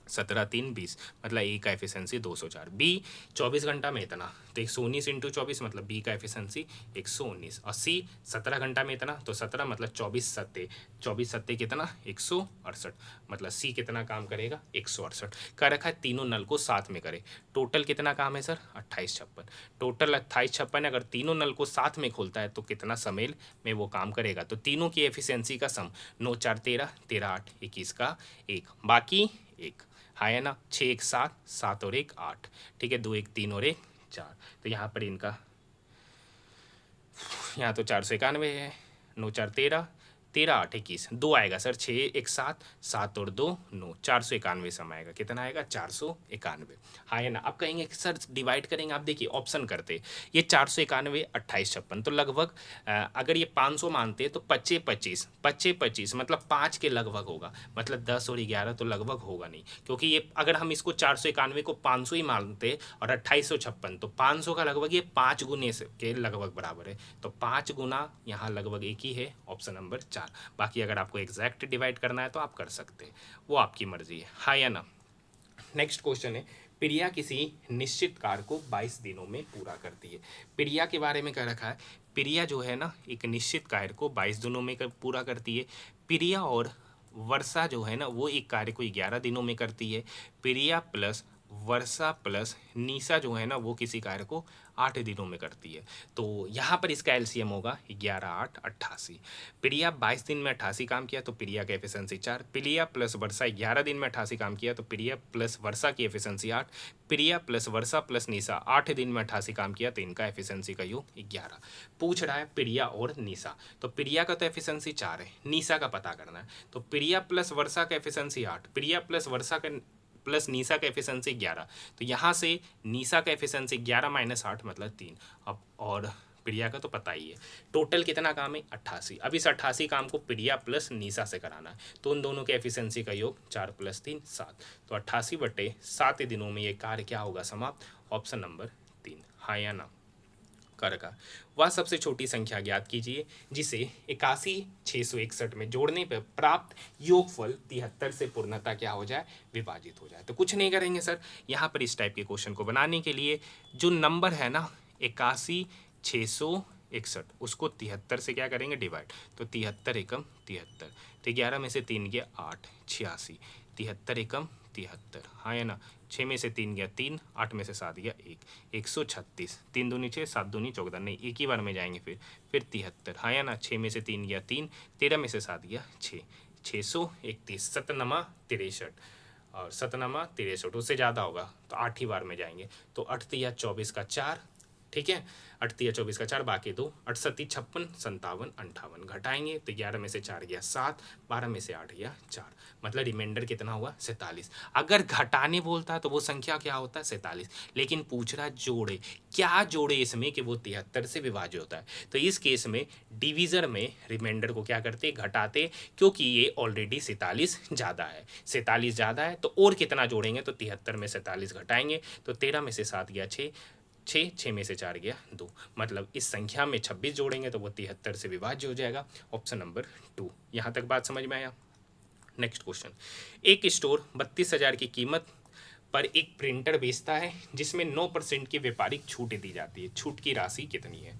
17 3 20, मतलब ए का एफिशिएंसी 204। बी 24 घंटा में इतना, तो 119 इंटू 24, मतलब बी का एफिशिएंसी 119। और सी 17 घंटा में इतना, तो 17 मतलब 24 सत्ते, 24 सत्ते कितना 168, मतलब सी कितना काम करेगा 168। कर रखा है तीनों नल को साथ में करे, टोटल कितना काम है सर 28 56, टोटल 28 56। अगर तीनों नल को साथ में खोलता है तो कितना समेल में वो काम करेगा, तो तीनों की एफिशिएंसी का सम 9 4 13, 13 8 21 का 1, बाकी 1, हाँ है ना। 6 1 7, 7 और 1 8, ठीक है, 2 1 3 और 1 4, तो यहाँ पर इनका, यहाँ तो 491 है, 9 4 13, 13 8 21, 2 आएगा सर, 6 1 7, 7 और 2 9, 491 सम आएगा, कितना आएगा 491, हाँ है ना। अब कहेंगे कि सर डिवाइड करेंगे, आप देखिए ऑप्शन करते, ये 491 28 56, तो लगभग अगर ये 500 मानते तो 25 25 25 25, मतलब 5 के लगभग होगा, मतलब 10 और 11 तो लगभग होगा नहीं, क्योंकि ये अगर हम इसको 491 को 500 ही मानते और 2856, तो 500 का लगभग ये 5 गुने के लगभग बराबर है, तो 5 गुना यहाँ लगभग एक ही है, ऑप्शन नंबर 4। बाकी अगर आपको एग्जैक्ट डिवाइड करना है तो आप कर सकते हैं, वो आपकी मर्जी है, हाँ या ना। नेक्स्ट क्वेश्चन है, प्रिया किसी निश्चित कार्य को 22 दिनों में पूरा करती है। प्रिया के बारे में कह रखा है, प्रिया जो है ना एक निश्चित कार्य को 22 दिनों में पूरा करती है। प्रिया और वर्षा जो है ना वो एक कार्य को 11 दिनों में करती है। प्रिया प्लस वर्षा प्लस निशा जो है ना वो किसी कार्य को 8 दिनों में करती है। तो यहाँ पर इसका एलसीएम होगा 11 8 88। प्रिया 22 दिन में 88 काम किया, तो प्रिया का एफिशिएंसी 4। प्रिया प्लस वर्षा 11 दिन में 88 काम किया, तो प्रिया प्लस वर्षा की एफिशिएंसी 8। प्रिया प्लस वर्षा प्लस निशा 8 दिन में 88 काम किया, तो इनका एफिशिएंसी का योग 11। पूछ रहा है प्रिया और निशा, तो प्रिया का तो एफिशिएंसी 4 है, निशा का पता करना है। तो प्रिया प्लस वर्षा का एफिशिएंसी 8, प्रिया प्लस वर्षा का प्लस निशा का एफिशिएंसी 11, तो यहाँ से निशा का एफिशिएंसी 11 माइनस 8 मतलब 3। अब और प्रिया का तो पता ही है, टोटल कितना काम है 88। अब इस 88 काम को प्रिया प्लस निशा से कराना है, तो उन दोनों के एफिशिएंसी का योग 4 + 3 7, तो 88/7 दिनों में ये कार्य क्या होगा समाप्त, ऑप्शन नंबर 3, हाँ या ना। कर का। वह सबसे छोटी संख्या ज्ञात कीजिए जिसे 81,661 में जोड़ने पर प्राप्त योगफल 73 से पूर्णतः क्या हो जाए, विभाजित हो जाए। तो कुछ नहीं करेंगे सर, यहाँ पर इस टाइप के क्वेश्चन को बनाने के लिए जो नंबर है ना 81,661 उसको 73 से क्या करेंगे, डिवाइड। तो 73 एकम 73, तो 11 में से 3 गया 8, 86, 73 एकम 73, हाँ है ना। 6 में से 3 गया 3, 8 में से 7 गया 1, 136, 3 दूनी 6, 7 दूनी 14, नहीं एक ही बार में जाएंगे फिर 73, हाँ या ना। 6 में से 3 गया 3, 13 में से 7 गया 6, 631, सतनमा 63, और सतनमा 63 उससे ज़्यादा होगा तो 8 ही बार में जाएंगे। तो 8 तिया 24 का 4, ठीक है, 8 तिया 24 का 4, बाकी 2, 68, 56, 57, 58 घटाएंगे तो 11 में से 4 गया 7, 12 में से 8 गया 4, मतलब रिमाइंडर कितना हुआ, 47। अगर घटाने बोलता है तो वो संख्या क्या होता है, 47, लेकिन पूछ रहा जोड़े, क्या जोड़े इसमें कि वो 73 से विभाज्य होता है। तो इस केस में डिवीज़र में रिमाइंडर को क्या करते, घटाते, क्योंकि ये ऑलरेडी 47 ज़्यादा है, 47 ज़्यादा है तो और कितना जोड़ेंगे, तो 73 में 47 घटाएंगे तो 13 में से 7 गया 6, 6 में से 4 गया 2, मतलब इस संख्या में 26 जोड़ेंगे तो वो 73 से विभाज्य हो जाएगा। Option number 2। यहाँ तक बात समझ में आया। नेक्स्ट क्वेश्चन, एक स्टोर 32,000 की कीमत पर एक प्रिंटर बेचता है जिसमें 9% की व्यापारिक छूट दी जाती है, छूट की राशि कितनी है।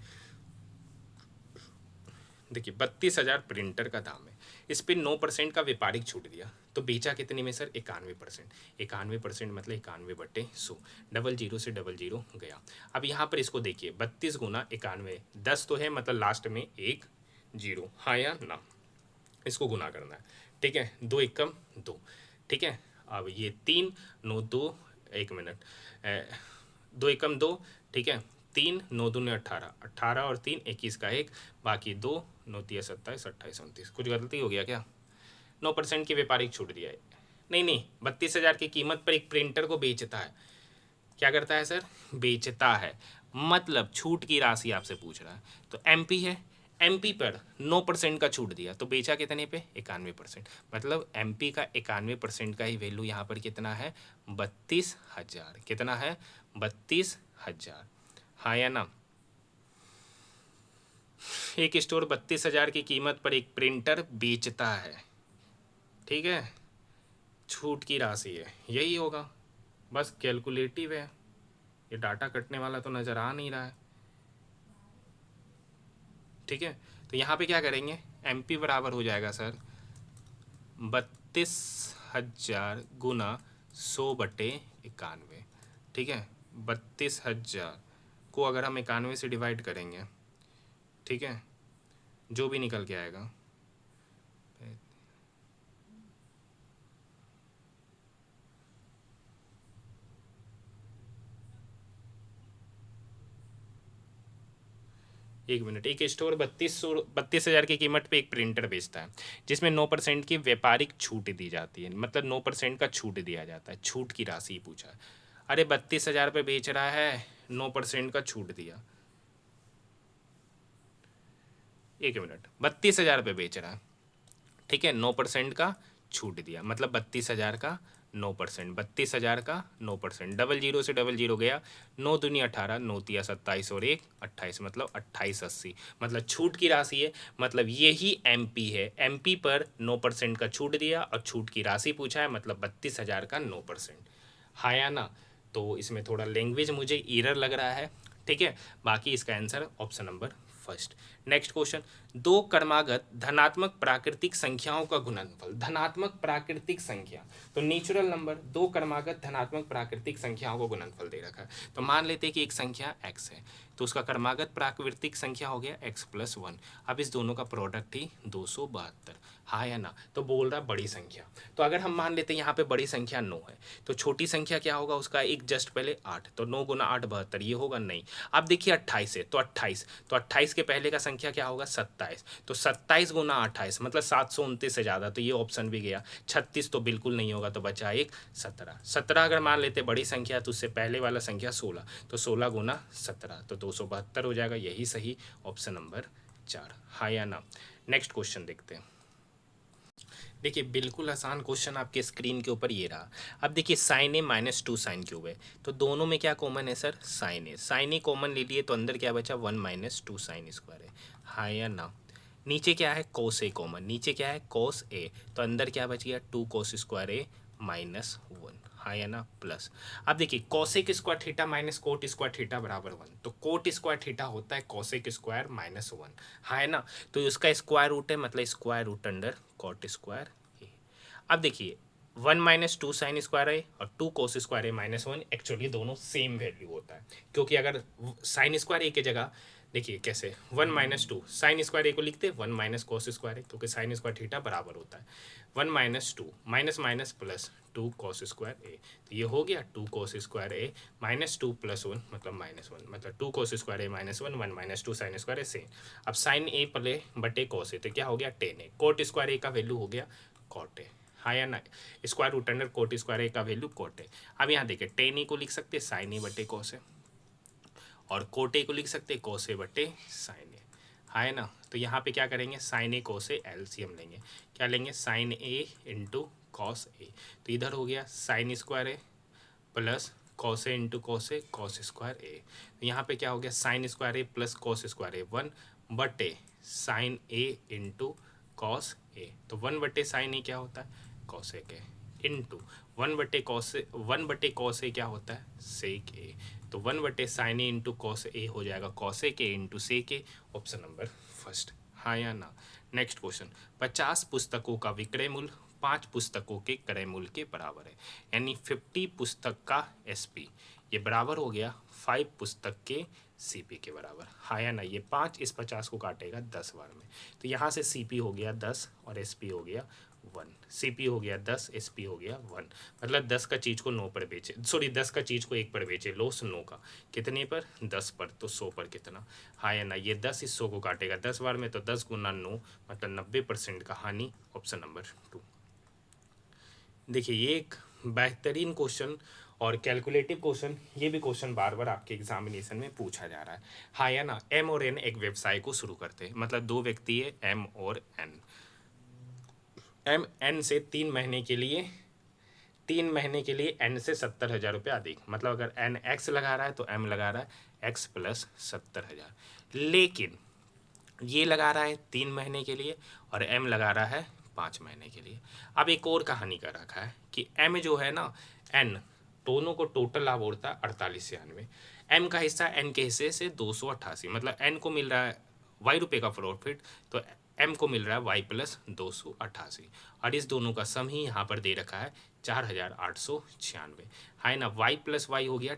देखिए 32,000 प्रिंटर का दाम है, इस पर 9% का व्यापारिक छूट दिया तो बेचा कितने में सर, 91%। 91% मतलब 91/100, 00 से 00 गया। अब यहाँ पर इसको देखिए 32 गुना 91, 10 तो है, मतलब लास्ट में 1 0, हाँ या ना, इसको गुना करना है, ठीक है। 2 एकम 2, ठीक है। अब ये 3 9 2, 1 मिनट, 2 एकम 2, ठीक है। 3 9 दूने 18, 18 और 3 21 का 1, बाकी 2 9 3 27 28 29। कुछ गलती हो गया क्या, 9% की व्यापारिक छूट दिया है, नहीं नहीं, 32,000 की कीमत पर एक प्रिंटर को बेचता है, क्या करता है सर, बेचता है, मतलब छूट की राशि आपसे पूछ रहा है। तो एमपी है, एमपी पर 9% का छूट दिया तो बेचा कितने पे, 91%, मतलब एमपी का 91% का ही वैल्यू यहाँ पर कितना है, 32,000, कितना है, 32,000, हाँ या ना। एक स्टोर 32,000 की कीमत पर एक प्रिंटर बेचता है, ठीक है, छूट की राशि है, यही होगा, बस कैलकुलेटिव है, ये डाटा कटने वाला तो नज़र आ नहीं रहा है, ठीक है। तो यहाँ पे क्या करेंगे, एमपी बराबर हो जाएगा सर 32,000 गुना 100/91, ठीक है। 32,000 को अगर हम 91 से डिवाइड करेंगे, ठीक है, जो भी निकल के आएगा, एक मिनट, एक स्टोर 32,000 की कीमत पे एक प्रिंटर बेचता है जिसमें 9% की व्यापारिक छूट दी जाती है, मतलब 9% का छूट दिया जाता है, छूट की राशि पूछा है। अरे 32,000 पे बेच रहा है, 9% का छूट दिया, एक मिनट, 32,000 पे बेच रहा है, ठीक है, 9% का छूट दिया, मतलब 32,000 का 9%, 32,000 का 9%, 00 से 00 गया, 9 दूनी 18, 9 तिया 27 और 1 28, मतलब 2880, मतलब छूट की राशि है, मतलब यही एमपी है, एमपी पर 9% का छूट दिया और छूट की राशि पूछा है, मतलब 32,000 का 9%, हाँ या ना। तो इसमें थोड़ा लैंग्वेज मुझे एरर लग रहा है, ठीक है, बाकी इसका answer option number first. Next question, दो क्रमागत धनात्मक प्राकृतिक संख्याओं का गुणनफल, धनात्मक प्राकृतिक संख्या, तो नेचुरल नंबर, दो क्रमागत धनात्मक प्राकृतिक संख्याओं को गुणनफल दे रखा है। तो मान लेते हैं कि एक संख्या x है तो उसका क्रमागत प्राकृतिक संख्या हो गया x+1, अब इस दोनों का प्रोडक्ट ही 272, हाँ या ना। तो बोल रहा बड़ी संख्या, तो अगर हम मान लेते हैं यहाँ पे बड़ी संख्या 9 है तो छोटी संख्या क्या होगा, उसका एक जस्ट पहले 8, तो 9 गुना 8 72, ये होगा नहीं। अब देखिए 28 है तो 28, तो 28 के पहले का संख्या क्या होगा, 27, तो 27 गुना 28 मतलब 729 से ज़्यादा, तो ये ऑप्शन भी गया। 36 तो बिल्कुल नहीं होगा, तो बचा एक 17, 17 अगर मान लेते बड़ी संख्या तो उससे पहले वाला संख्या 16, तो 16 गुना 17 तो 272 हो जाएगा, यही सही ऑप्शन नंबर 4, हाँ या ना। नेक्स्ट क्वेश्चन देखते हैं, देखिए बिल्कुल आसान क्वेश्चन आपके स्क्रीन के ऊपर ये रहा। अब देखिए साइन ए माइनस टू साइन क्यूब है, तो दोनों में क्या कॉमन है सर, साइन ए कॉमन ले लिए तो अंदर क्या बचा, one minus two sine square है, हाँ या ना। नीचे क्या है, कोस ए कॉमन, नीचे क्या है कोस ए, तो अंदर क्या बच गया, two cos square A minus one, हाँ या ना, प्लस। अब देखिए cosec square theta minus cot square theta बराबर वन, तो कोट स्क्वायर थीटा होता है कोसेक स्क्वायर माइनस वन, हाँ है ना। तो उसका स्क्वायर रूट है, मतलब square root under cot square A. अब देखिए one minus two sine square है और two cos square A minus one, actually दोनों सेम वैल्यू होता है, क्योंकि अगर साइन स्क्वायर ए की जगह देखिए कैसे, one minus two sine square A को लिखते हैं one minus cos square A, क्योंकि साइन स्क्वायर थीटा बराबर होता है, one minus two minus minus plus two cos square A, तो ये हो गया two cos square A minus two plus one मतलब माइनस वन, मतलब two cos square A minus one, one minus two sine square A same. अब sine A प्ले बटे कोस ए, तो क्या हो गया tan A, cot square A का वैल्यू हो गया कॉट ए, हाँ या ना, square root under cot square A का वैल्यू कॉट ए। अब यहाँ देखिए टेन ए को लिख सकते हैं साइन ए बटे कोस ए, और कोट ए को लिख सकते हैं कोस ए बटे साइन ए, हाँ है ना। तो यहाँ पे क्या करेंगे, sign A cos A LCM लेंगे, क्या लेंगे, sign A into cos A, तो इधर हो गया sign square A plus cos A into cos A cos square A, तो यहाँ पे क्या हो गया साइन स्क्वायर ए प्लस कॉस स्क्वायर ए वन बटे sign A into cos A, तो वन बटे साइन ए क्या होता है कॉस ए के, इंटू वन बटे कॉस ए क्या होता है सेक ए, तो वन बटे sign A into cos A हो जाएगा कॉस ए के इंटू सेक ए, ऑप्शन नंबर फर्स्ट, हाँ या ना। नेक्स्ट क्वेश्चन, 50 पुस्तकों का विक्रय मूल्य 5 पुस्तकों के क्रय मूल्य के बराबर है, यानी 50 पुस्तक का एसपी ये बराबर हो गया 5 पुस्तक के सीपी के बराबर, हाँ या ना। ये 5 इस 50 को काटेगा 10 बार में, तो यहाँ से सीपी हो गया 10 और एसपी हो गया 1, सीपी हो गया 10 एसपी हो गया 1, मतलब 10 का चीज़ को 9 पर बेचे, सॉरी 10 का चीज़ को 1 पर बेचे, लॉस 9 का कितने पर 10 पर, तो 100 पर कितना, हाँ या ना। ये 10 इस 100 को काटेगा 10 बार में, तो 10 गुना 9 मतलब 90% का हानि, ऑप्शन नंबर 2। देखिए ये एक बेहतरीन क्वेश्चन और कैलकुलेटिव क्वेश्चन, ये भी क्वेश्चन बार बार आपके एग्जामिनेशन में पूछा जा रहा है, हाँ या ना। एम और एन एक व्यवसाय को शुरू करते हैं, मतलब दो व्यक्ति है एम और एन, एम एन से 3 महीने के लिए एन से 70,000 रुपये अधिक, मतलब अगर एन एक्स लगा रहा है तो एम लगा रहा है एक्स प्लस 70,000, लेकिन ये लगा रहा है 3 महीने के लिए और एम लगा रहा है 5 महीने के लिए। अब एक और कहानी कर रखा है कि एम जो है ना, एन दोनों को टोटल लाभ होता है 4896, एम का हिस्सा एन के हिस्से से 288, मतलब एन को मिल रहा है वाई रुपये का प्रॉफिट, तो एम को मिल रहा है वाई प्लस 288, और इस दोनों का सम ही यहाँ पर दे रखा है 4896, है ना। वाई प्लस वाई हो गया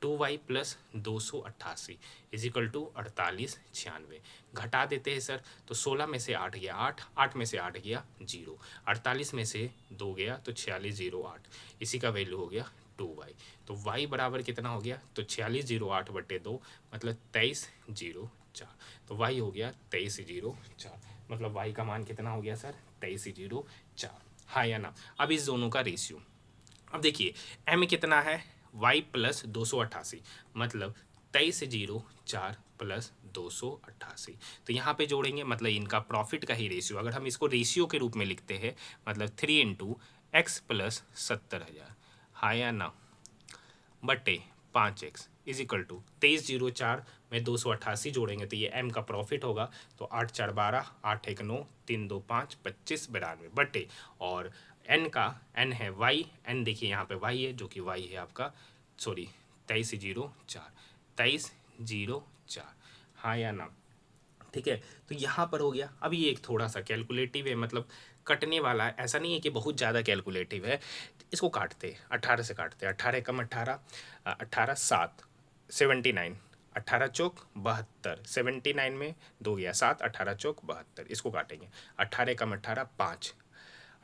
2y प्लस 288 इजिकल टू 4896, घटा देते हैं सर, तो 16 में से 8 गया 8, 8 में से 8 गया 0, 48 में से 2 गया तो 4608, इसी का वैल्यू हो गया 2y, तो y बराबर कितना हो गया, तो 4608 बटे 2 मतलब 2304, तो y हो गया 2304, मतलब y का मान कितना हो गया सर 2304, हाँ या ना। अब इस दोनों का रेशियो, अब देखिए m कितना है y प्लस 288, मतलब 2304 प्लस 288, तो यहाँ पे जोड़ेंगे मतलब इनका प्रॉफिट का ही रेशियो, अगर हम इसको रेशियो के रूप में लिखते हैं मतलब 3 इंटू एक्स प्लस 70,000, हाँ या ना, बटे 5x इज इक्वल टू 2304 में 288 जोड़ेंगे तो ये m का प्रॉफिट होगा, तो 8 4 12, 8 1 9, 3 2 5, 25 92 बटे, और n का n है y, n देखिए यहाँ पे y है जो कि y है आपका, सॉरी 2304, हाँ या ना, ठीक है। तो यहाँ पर हो गया। अब ये एक थोड़ा सा कैलकुलेटिव है, मतलब कटने वाला है, ऐसा नहीं है कि बहुत ज़्यादा कैलकुलेटिव है। इसको काटते 18 से काटते, 18 कम 18, 18 7 79, 18 चौक 72, 79 में 2 गया 7, 18 चौक 72, इसको काटेंगे 18 कम 18 5,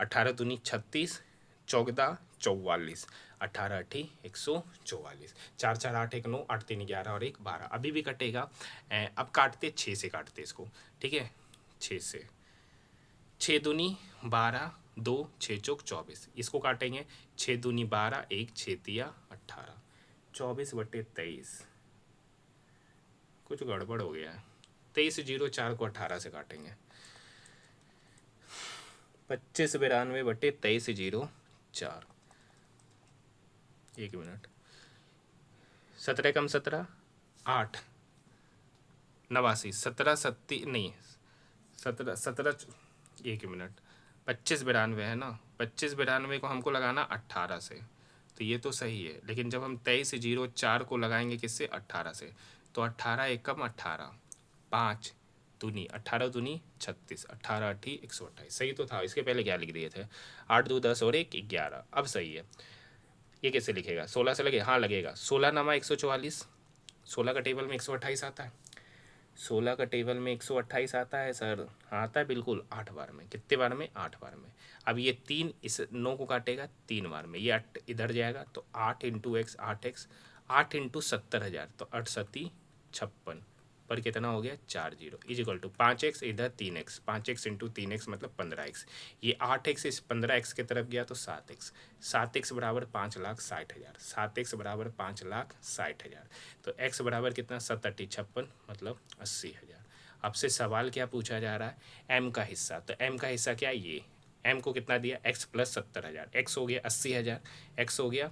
18 दूनी 36, 14 44, 18 अठी 144, 4 4 8 1 9, 8 3 11 और 1 12, अभी भी कटेगा। अब काटते 6 से काटते इसको, ठीक है 6 से, 6 दूनी 12, 2 6 चौक 24, इसको काटेंगे 6 दूनी 12, 1 6 तिया 18, 24 बटे 23, कुछ गड़बड़ हो गया है, 2304 को 18 से काटेंगे, 2592/2304। 1 मिनट। 17 कम 17 8 89 17 सत्ती नहीं 17 1 मिनट। 2592 है ना, 2592 को हमको लगाना 18 से, तो ये तो सही है। लेकिन जब हम 2304 को लगाएंगे किससे, 18 से, तो 18 एकम 18 5 दूनी 18 दूनी 36 18 8 128। सही तो था, इसके पहले क्या लिख दिए थे, 8 2 10 और 1 11। अब सही है। ये कैसे लिखेगा, 16 से लगे, हाँ लगेगा। 16 नमा 144, 16 का टेबल में 128 आता है, 16 का टेबल में 128 आता है सर, हाँ आता है बिल्कुल, 8 बार में। कितने बार में, 8 बार में। अब ये 3 इस 9 को काटेगा 3 बार में, ये 8 इधर जाएगा, तो 8 इंटू एक्स 8x, 8 इंटू 70,000, तो 8 सती 56 पर कितना हो गया 4 zero, is equal to 5x इधर 3x, 5x इंटू 3x मतलब 15x, ये 8x इस 15x की तरफ गया तो 7x, 7x बराबर 5,60,000, 7x बराबर 5,60,000, तो x बराबर कितना 7 अट्ठी 56 मतलब 80,000। आपसे सवाल क्या पूछा जा रहा है, m का हिस्सा, तो m का हिस्सा क्या है, ये m को कितना दिया x प्लस 70,000, x हो गया 80,000, x हो गया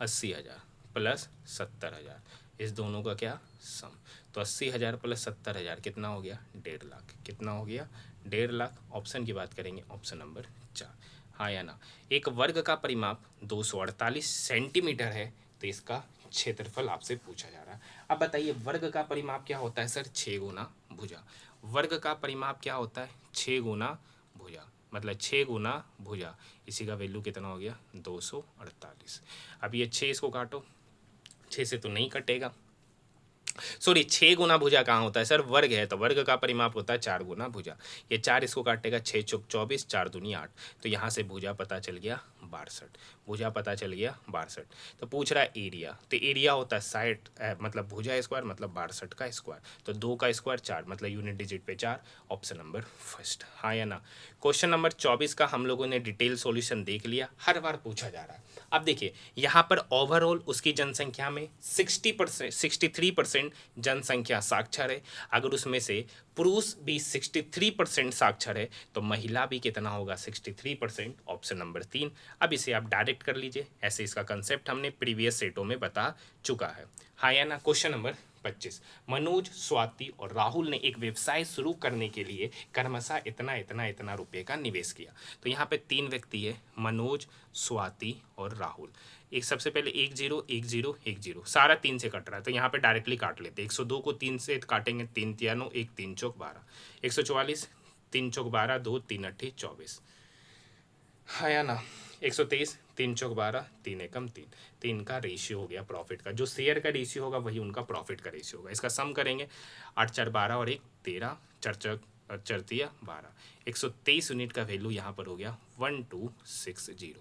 80,000 प्लस 70,000, इस दोनों का क्या सम, तो 80,000 प्लस 70,000 कितना हो गया 1.5 लाख, कितना हो गया 1.5 लाख। ऑप्शन की बात करेंगे, ऑप्शन नंबर 4, हाँ या ना। एक वर्ग का परिमाप 248 सेंटीमीटर है, तो इसका क्षेत्रफल आपसे पूछा जा रहा है। अब बताइए वर्ग का परिमाप क्या होता है सर, 6 गुना भुजा। वर्ग का परिमाप क्या होता है, 6 गुना भुजा, मतलब 6 गुना भुजा, इसी का वैल्यू कितना हो गया 248। अब ये 6 इसको काटो, 6 से तो नहीं कटेगा, सॉरी 6 गुना भुजा कहाँ होता है सर, वर्ग है, तो वर्ग का परिमाप होता है 4 गुना भुजा। ये 4 इसको काटेगा, 6 चौक 24, 4 दूनी 8, तो यहाँ से भुजा पता चल गया 62, भुजा पता चल गया 62। तो पूछ रहा है एरिया, तो एरिया होता है 60 मतलब भुजा स्क्वायर मतलब 62 का स्क्वायर, तो 2 का स्क्वायर 4 मतलब यूनिट डिजिट पे 4, ऑप्शन नंबर फर्स्ट, हाँ या ना। क्वेश्चन नंबर 24 का हम लोगों ने डिटेल सॉल्यूशन देख लिया, हर बार पूछा जा रहा है। अब देखिए यहाँ पर ओवरऑल उसकी जनसंख्या में 60% 63% जनसंख्या साक्षर है, अगर उसमें से पुरुष भी 63% साक्षर है तो महिला भी कितना होगा 63%, ऑप्शन नंबर 3। अब इसे आप डायरेक्ट कर लीजिए, ऐसे इसका कंसेप्ट हमने प्रीवियस सेटों में बता चुका है, हाँ या ना। क्वेश्चन नंबर 25, मनोज, स्वाति और राहुल ने एक व्यवसाय शुरू करने के लिए क्रमशः इतना इतना इतना रुपए का निवेश किया। तो यहाँ पे 3 व्यक्ति है, मनोज, स्वाति और राहुल। एक सबसे पहले 1 0 1 0 1 0, सारा 3 से कट रहा है, तो यहाँ पे डायरेक्टली काट लेते हैं। 102 को 3 से काटेंगे, 3 तिया 9, 1 3 चौक 12, 144 3 चौक 12, 2 3 अट्ठी 24, हाँ या ना। 123 3 चौक 12, 3 एकम 3, 3 का रेशियो हो गया प्रॉफिट का, जो शेयर का रेशियो होगा वही उनका प्रॉफिट का रेशियो होगा। इसका सम करेंगे, 8 4 12 और 1 13, 4 चौक 4 तिया 12, 123 यूनिट का वैल्यू यहाँ पर हो गया 1260,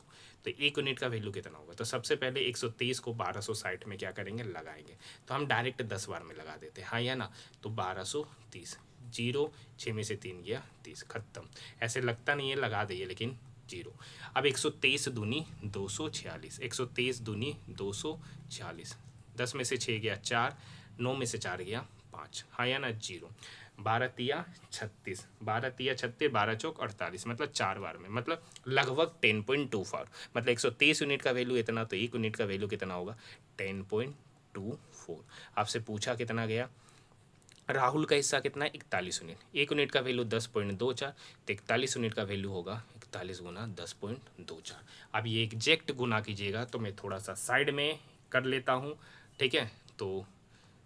तो 1 यूनिट का वैल्यू कितना होगा। तो सबसे पहले 123 को 1260 में क्या करेंगे लगाएंगे, तो हम डायरेक्ट 10 बार में लगा देते हैं, हाँ या ना। तो 1230, 0 6 में से 3 गया 30, खत्म। ऐसे लगता नहीं है, लगा दिए लेकिन 0। अब 123 दूनी 246, 123 दूनी 246, 10 में से 6 गया 4, 9 में से 4 गया 5, हाँ या ना 0। 12 तिया 36, 12 तिया 36, 12 चौक 48, मतलब 4 बार में, मतलब लगभग 10.24, मतलब 123 यूनिट का वैल्यू इतना, तो 1 यूनिट का वैल्यू कितना होगा 10.24। आपसे पूछा कितना गया, राहुल का हिस्सा कितना है 41 यूनिट, 1 यूनिट का वैल्यू 10.24, तो 41 यूनिट का वैल्यू होगा 41 गुना 10.24। अब ये एग्जैक्ट गुना कीजिएगा, तो मैं थोड़ा सा साइड में कर लेता हूँ, ठीक है। तो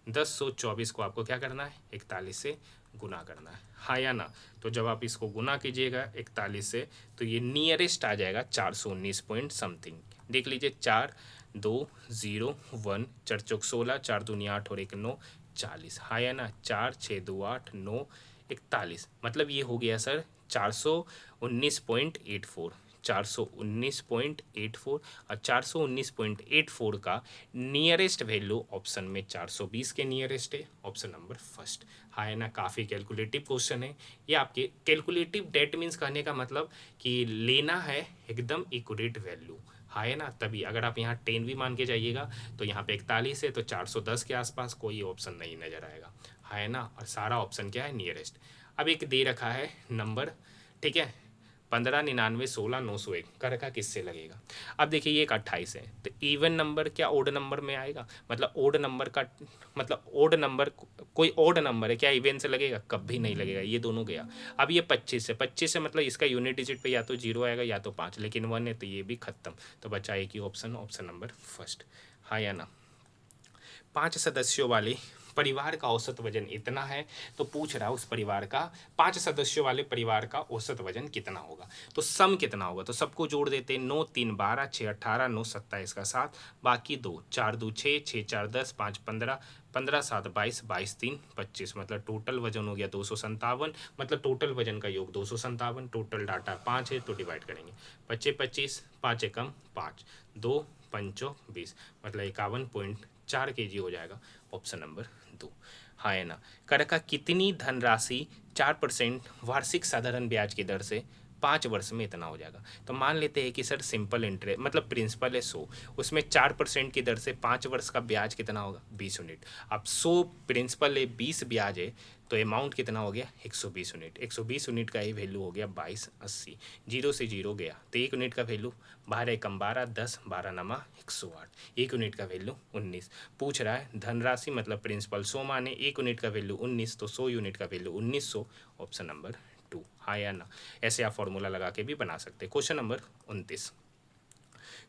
1024 को आपको क्या करना है 41 से गुना करना है, हाँ या ना। तो जब आप इसको गुना कीजिएगा 41 से, तो ये नियरेस्ट आ जाएगा 419 पॉइंट समथिंग। देख लीजिए 4 2 0 1, 4 चौक 16, 4 दूनी 8 और 1 9, 40, हाँ या ना। 4 6 2 8 9 41, मतलब ये हो गया सर 419.84, 419.84, और 419.84 का नियरेस्ट वैल्यू ऑप्शन में 420 के नियरेस्ट है, ऑप्शन नंबर फर्स्ट, हाँ है ना। काफ़ी कैलकुलेटिव क्वेश्चन है ये आपके। कैलकुलेटिव डेट मीन्स कहने का मतलब कि लेना है एकदम एक्यूरेट वैल्यू, हाँ है ना। तभी अगर आप यहाँ 10 भी मान के जाइएगा तो यहाँ पे 41 है, तो 410 के आसपास कोई ऑप्शन नहीं नज़र आएगा, हाँ है ना। और सारा ऑप्शन क्या है नियरेस्ट। अब एक दे रखा है नंबर, ठीक है, 15, 99, 16, 901 का रखा किससे लगेगा। अब देखिए ये एक 28 है, तो इवन नंबर क्या ओड नंबर में आएगा, मतलब ओड नंबर का मतलब ओड नंबर, कोई ओड नंबर है क्या इवन से लगेगा, कभी नहीं लगेगा, ये दोनों गया। अब ये 25 है, 25 है मतलब इसका यूनिट डिजिट पे या तो 0 आएगा या तो 5, लेकिन 1 है तो ये भी खत्म, तो बचा एक ही ऑप्शन, ऑप्शन नंबर फर्स्ट। हाँ या ना। 5 सदस्यों वाले परिवार का औसत वजन इतना है, तो पूछ रहा है उस परिवार का, 5 सदस्यों वाले परिवार का औसत वजन कितना होगा, तो सम कितना होगा, तो सबको जोड़ देते हैं। 9 3 12, 6 18, 9 27 का 7, बाकी 2, 4 2 6, 6 4 10, 5 15, 15 7 22, 22 3 25, मतलब टोटल वजन हो गया 257, मतलब टोटल वजन का योग 257, टोटल डाटा 5 है तो डिवाइड करेंगे, 25 25, 5 एकम 5, 2 पंचो 20, मतलब 51.4 kg हो जाएगा, ऑप्शन नंबर 2। हाँ है ना। कर का कितनी धनराशि 4% वार्षिक साधारण ब्याज की दर से 5 वर्ष में इतना हो जाएगा, तो मान लेते हैं कि सर सिंपल इंटरेस्ट मतलब प्रिंसिपल है 100, उसमें 4% की दर से 5 वर्ष का ब्याज कितना होगा 20 यूनिट। अब 100 प्रिंसिपल है, 20 ब्याज है, तो अमाउंट कितना हो गया 120 यूनिट। 120 यूनिट का ये वैल्यू हो गया 2280, 0 से 0 गया तो 1 यूनिट का वैल्यू 12 एकम 12, 10 12 नमा 108, 1 यूनिट का वैल्यू 19। पूछ रहा है धनराशि मतलब प्रिंसिपल 100 माने 1 यूनिट का वैल्यू 19, तो 100 यूनिट का वैल्यू 1900, ऑप्शन नंबर 2। हाँ या ना। ऐसे आप फॉर्मूला लगा के भी बना सकते हैं। क्वेश्चन नंबर 29,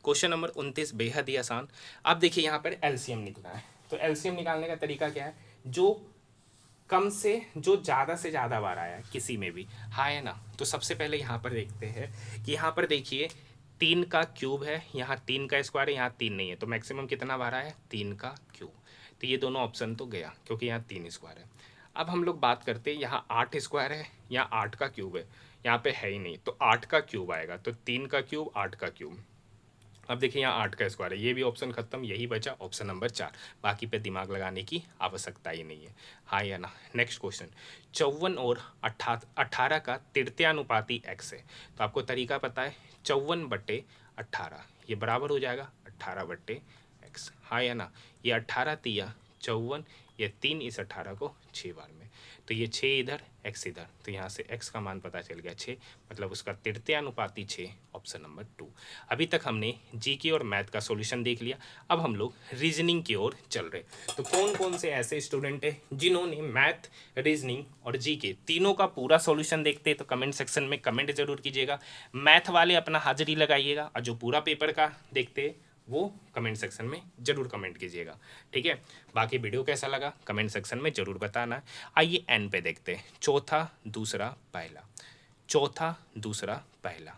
क्वेश्चन नंबर 29 बेहद ही आसान। अब देखिए यहाँ पर एलसीएम निकला है, तो एलसीएम निकालने का तरीका क्या है, जो कम से जो ज़्यादा से ज़्यादा बार आया है किसी में भी, हाँ है ना। तो सबसे पहले यहाँ पर देखते हैं कि यहाँ पर देखिए 3 का क्यूब है, यहाँ 3 का स्क्वायर है, यहाँ 3 नहीं है, तो मैक्सिमम कितना बार आया है 3 का क्यूब, तो ये दोनों ऑप्शन तो गया क्योंकि यहाँ 3 स्क्वायर है। अब हम लोग बात करते हैं, यहाँ 8 स्क्वायर है, यहाँ 8 का क्यूब है, यहाँ पे है ही नहीं, तो 8 का क्यूब आएगा, तो 3 का क्यूब 8 का क्यूब। अब देखिए यहाँ 8 का स्क्वायर है, ये भी ऑप्शन खत्म, यही बचा ऑप्शन नंबर 4, बाकी पे दिमाग लगाने की आवश्यकता ही नहीं है। हाँ या ना। नेक्स्ट क्वेश्चन, 54 और 18 का तृतीयानुपाती x है, तो आपको तरीका पता है, 54/18 ये बराबर हो जाएगा 18/x। हाँ या ना। ये 18 तिया 54, ये 3 इस 18 को 6 बार में, तो ये 6 इधर x इधर, तो यहाँ से x का मान पता चल गया 6, मतलब उसका तृतीयानुपाती 6, ऑप्शन नंबर 2। अभी तक हमने जीके और मैथ का सॉल्यूशन देख लिया, अब हम लोग रीजनिंग की ओर चल रहे। तो कौन कौन से ऐसे स्टूडेंट हैं जिन्होंने मैथ, रीजनिंग और जीके तीनों का पूरा सॉल्यूशन देखते हैं, तो कमेंट सेक्शन में कमेंट जरूर कीजिएगा। मैथ वाले अपना हाजिरी लगाइएगा, और जो पूरा पेपर का देखते हैं वो कमेंट सेक्शन में जरूर कमेंट कीजिएगा, ठीक है। बाकी वीडियो कैसा लगा कमेंट सेक्शन में जरूर बताना। आइए एन पे देखते हैं, चौथा दूसरा पहला, चौथा दूसरा पहला,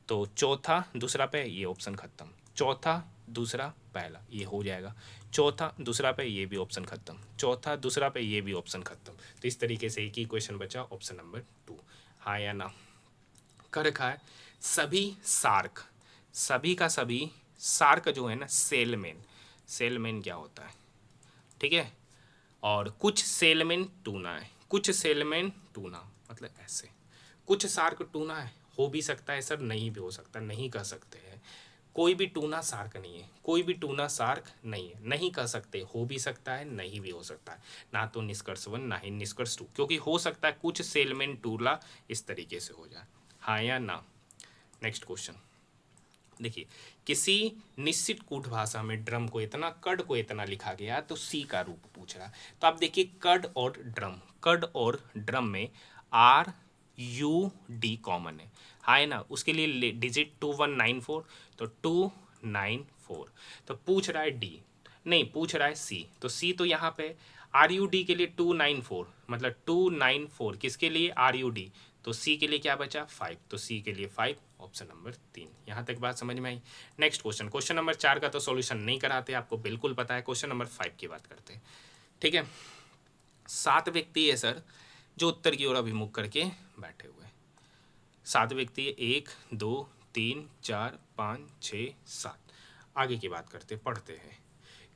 तो चौथा दूसरा पे ये ऑप्शन खत्म, चौथा दूसरा पहला ये हो जाएगा, चौथा दूसरा पे ये भी ऑप्शन खत्म, चौथा दूसरा पे ये भी ऑप्शन खत्म, तो इस तरीके से एक ही क्वेश्चन बचा, ऑप्शन नंबर 2। हाँ या ना। कर रखा है सभी सार्क, सभी का सभी सार्क जो है ना सेलमेन, सेलमेन क्या होता है, ठीक है, और कुछ सेलमेन टूना है, कुछ सेलमेन टूना मतलब ऐसे, कुछ सार्क टूना है, हो भी सकता है सर, नहीं भी हो सकता, नहीं कह सकते हैं, कोई भी टूना सार्क नहीं है, कोई भी टूना सार्क नहीं है, नहीं कह सकते, हो भी सकता है नहीं भी हो सकता है, ना तो निष्कर्ष 1 ना ही निष्कर्ष 2, क्योंकि हो सकता है कुछ सेलमेन टूला इस तरीके से हो जाए। हाँ या ना। नेक्स्ट क्वेश्चन देखिए, किसी निश्चित कूट भाषा में ड्रम को इतना, कड को इतना लिखा गया, तो सी का रूप पूछ रहा। तो आप देखिए कड और ड्रम, कड और ड्रम में आर यू डी कॉमन है, हाँ है ना, उसके लिए डिजिट 2194, तो 294, तो पूछ रहा है डी, नहीं पूछ रहा है सी, तो सी तो यहाँ पे आर यू डी के लिए 294, मतलब 294 किसके लिए आर यू डी, तो सी के लिए क्या बचा 5, तो सी के लिए 5, ऑप्शन नंबर 3। यहाँ तक बात समझ में आई। नेक्स्ट क्वेश्चन, क्वेश्चन नंबर 4 का तो सॉल्यूशन नहीं कराते, आपको बिल्कुल पता है, क्वेश्चन नंबर 5 की बात करते हैं, ठीक है। 7 व्यक्ति है सर जो उत्तर की ओर अभिमुख करके बैठे हुए हैं, 7 व्यक्ति है, 1 2 3 4 5 6 7। आगे की बात करते पढ़ते हैं।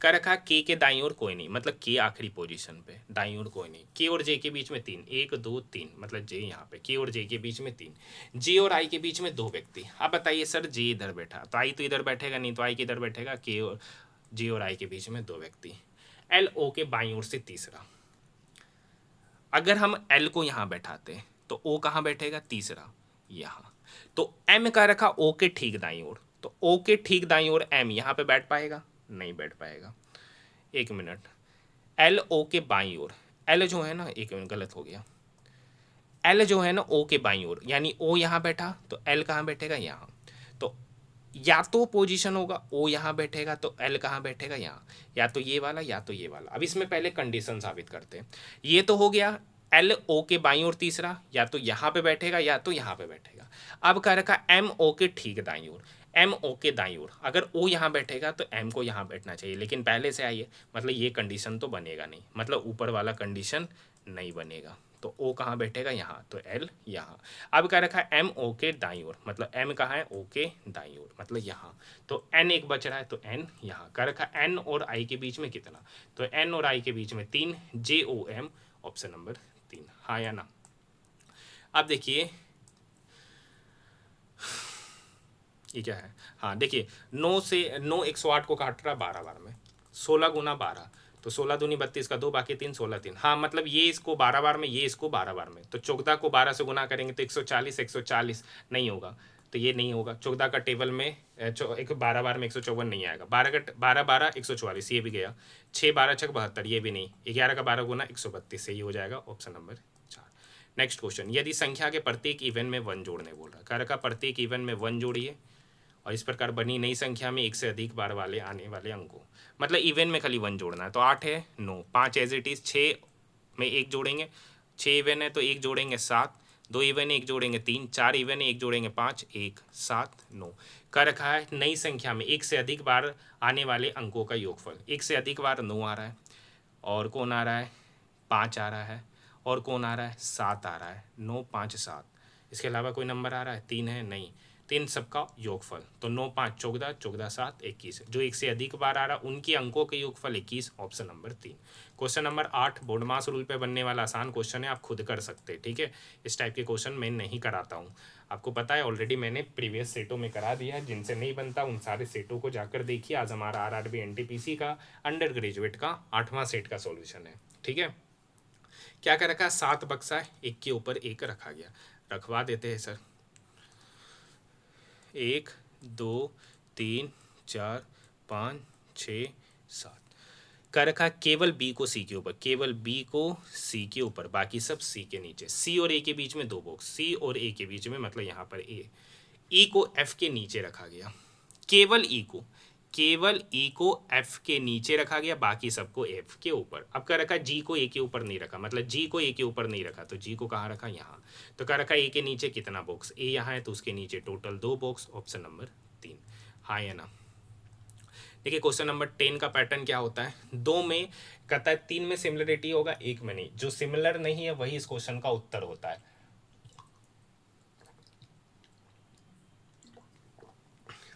कह रखा के दाईं ओर कोई नहीं, मतलब के आखिरी पोजीशन पे, दाईं ओर कोई नहीं, के और जे के बीच में 3, 1 2 3, मतलब जे यहाँ पे, के और जे के बीच में 3, जे और आई के बीच में 2 व्यक्ति। अब बताइए सर जे इधर बैठा, तो आई तो इधर बैठेगा नहीं, तो आई किधर बैठेगा, के और जे और आई के बीच में 2 व्यक्ति। एल ओ के बाईं ओर से तीसरा, अगर हम एल को यहाँ बैठाते तो ओ कहाँ बैठेगा तीसरा, यहाँ। तो एम का रखा ओ के ठीक दाईं ओर, तो ओ के ठीक दाईं ओर एम यहाँ पे बैठ पाएगा, नहीं बैठ पाएगा। एक मिनट, एल ओ के बाईं ओर, एल जो है ना, एक मिनट गलत हो गया, एल जो है ना ओ के बाईं ओर, यानी ओ यहाँ बैठा तो एल कहाँ बैठेगा, यहाँ। तो या तो पोजीशन होगा ओ यहाँ बैठेगा तो एल कहाँ बैठेगा, यहाँ, या तो ये वाला या तो ये वाला। अब इसमें पहले कंडीशन साबित करते हैं। ये तो हो गया एल ओ के बाईं ओर तीसरा, या तो यहाँ पे बैठेगा या तो यहाँ पे बैठेगा। अब कह रखा एम ओ के ठीक दाईं ओर, एम ओ के दाईं ओर, अगर ओ यहाँ बैठेगा तो एम को यहाँ बैठना चाहिए, लेकिन पहले से आइए, मतलब ये कंडीशन तो बनेगा नहीं, मतलब ऊपर वाला कंडीशन नहीं बनेगा। तो ओ कहाँ बैठेगा, यहाँ, तो एल यहाँ। अब क्या रखा है एम ओ के दाईं ओर, मतलब एम कहाँ है, ओ के दाईं ओर, मतलब यहाँ। तो एन एक बच रहा है तो एन यहाँ। क्या रखा एन और आई के बीच में कितना, तो एन और आई के बीच में 3, जे ओ एम, ऑप्शन नंबर 3, हाँ या ना। अब देखिए ये क्या है, हाँ देखिए 9 को काट रहा 12 बार में, 16 × 12, तो 16 दूनी 32 का 2, बाकी 3, 16 3, हाँ मतलब ये इसको 12 बार में, ये इसको 12 बार में, तो 14 को 12 से गुना करेंगे तो 140, 140 नहीं होगा, तो ये नहीं होगा। 14 का टेबल में एक 12 बार में 154 नहीं आएगा, 12 144, ये भी गया। 6 12 6 72, ये भी नहीं। 11 का 12 गुना 132, ये हो जाएगा ऑप्शन नंबर 4। नेक्स्ट क्वेश्चन, यदि संख्या के प्रत्येक इवन में 1 जोड़ने बोल रहा है, कह रखा प्रत्येक इवन में 1 जोड़िए और इस प्रकार बनी नई संख्या में एक से अधिक बार वाले आने वाले अंकों, मतलब इवन में खाली 1 जोड़ना है। तो 8 है 9, 5 एज इट इज, 6 में 1 जोड़ेंगे, 6 इवन है तो 1 जोड़ेंगे 7, 2 इवन है 1 जोड़ेंगे 3, 4 इवन है 1 जोड़ेंगे 5, 1 7 9। कर रखा है नई संख्या में एक से अधिक बार आने वाले अंकों का योगफल। एक से अधिक बार 9 आ रहा है, और कौन आ रहा है, 5 आ रहा है, और कौन आ रहा है, 7 आ रहा है। 9 5 7, इसके अलावा कोई नंबर आ रहा है, 3 है, नहीं, 3 सबका योगफल। तो 9 5 14, 14 7 21, जो एक से अधिक बार आ रहा उनके अंकों के योगफल 21, option number 3। Question number 8 BODMAS rule पे बनने वाला आसान क्वेश्चन है, आप खुद कर सकते हैं, ठीक है। इस टाइप के क्वेश्चन मैं नहीं कराता हूँ, आपको पता है ऑलरेडी मैंने प्रीवियस सेटों में करा दिया है। जिनसे नहीं बनता उन सारे सेटों को जाकर देखिए। आज हमारा आरआरबी एनटीपीसी का अंडर ग्रेजुएट का 8वां सेट का सॉल्यूशन है, ठीक है। क्या कर रखा है, 7 बक्सा है, एक के ऊपर एक रखा गया, रखवा देते हैं सर। 1 2 3 4 5 6 7 कर रखा केवल बी को सी के ऊपर, केवल बी को सी के ऊपर, बाकी सब सी के नीचे। सी और ए के बीच में 2 बॉक्स, सी और ए के बीच में, मतलब यहाँ पर ए। ई को एफ के नीचे रखा गया, केवल ई को, केवल ई को एफ के नीचे रखा गया, बाकी सबको एफ के ऊपर। अब क्या रखा, जी को ए के ऊपर नहीं रखा, मतलब जी को ए के ऊपर नहीं रखा, तो जी को कहाँ रखा, यहाँ। तो क्या रखा, ए के नीचे कितना बॉक्स, ए यहाँ है तो उसके नीचे टोटल 2 बॉक्स, ऑप्शन नंबर 3, हाँ या ना। देखिए क्वेश्चन नंबर 10 का पैटर्न क्या होता है, 2 में कहता है 3 में सिमिलरिटी होगा, 1 में नहीं। जो सिमिलर नहीं है वही इस क्वेश्चन का उत्तर होता है।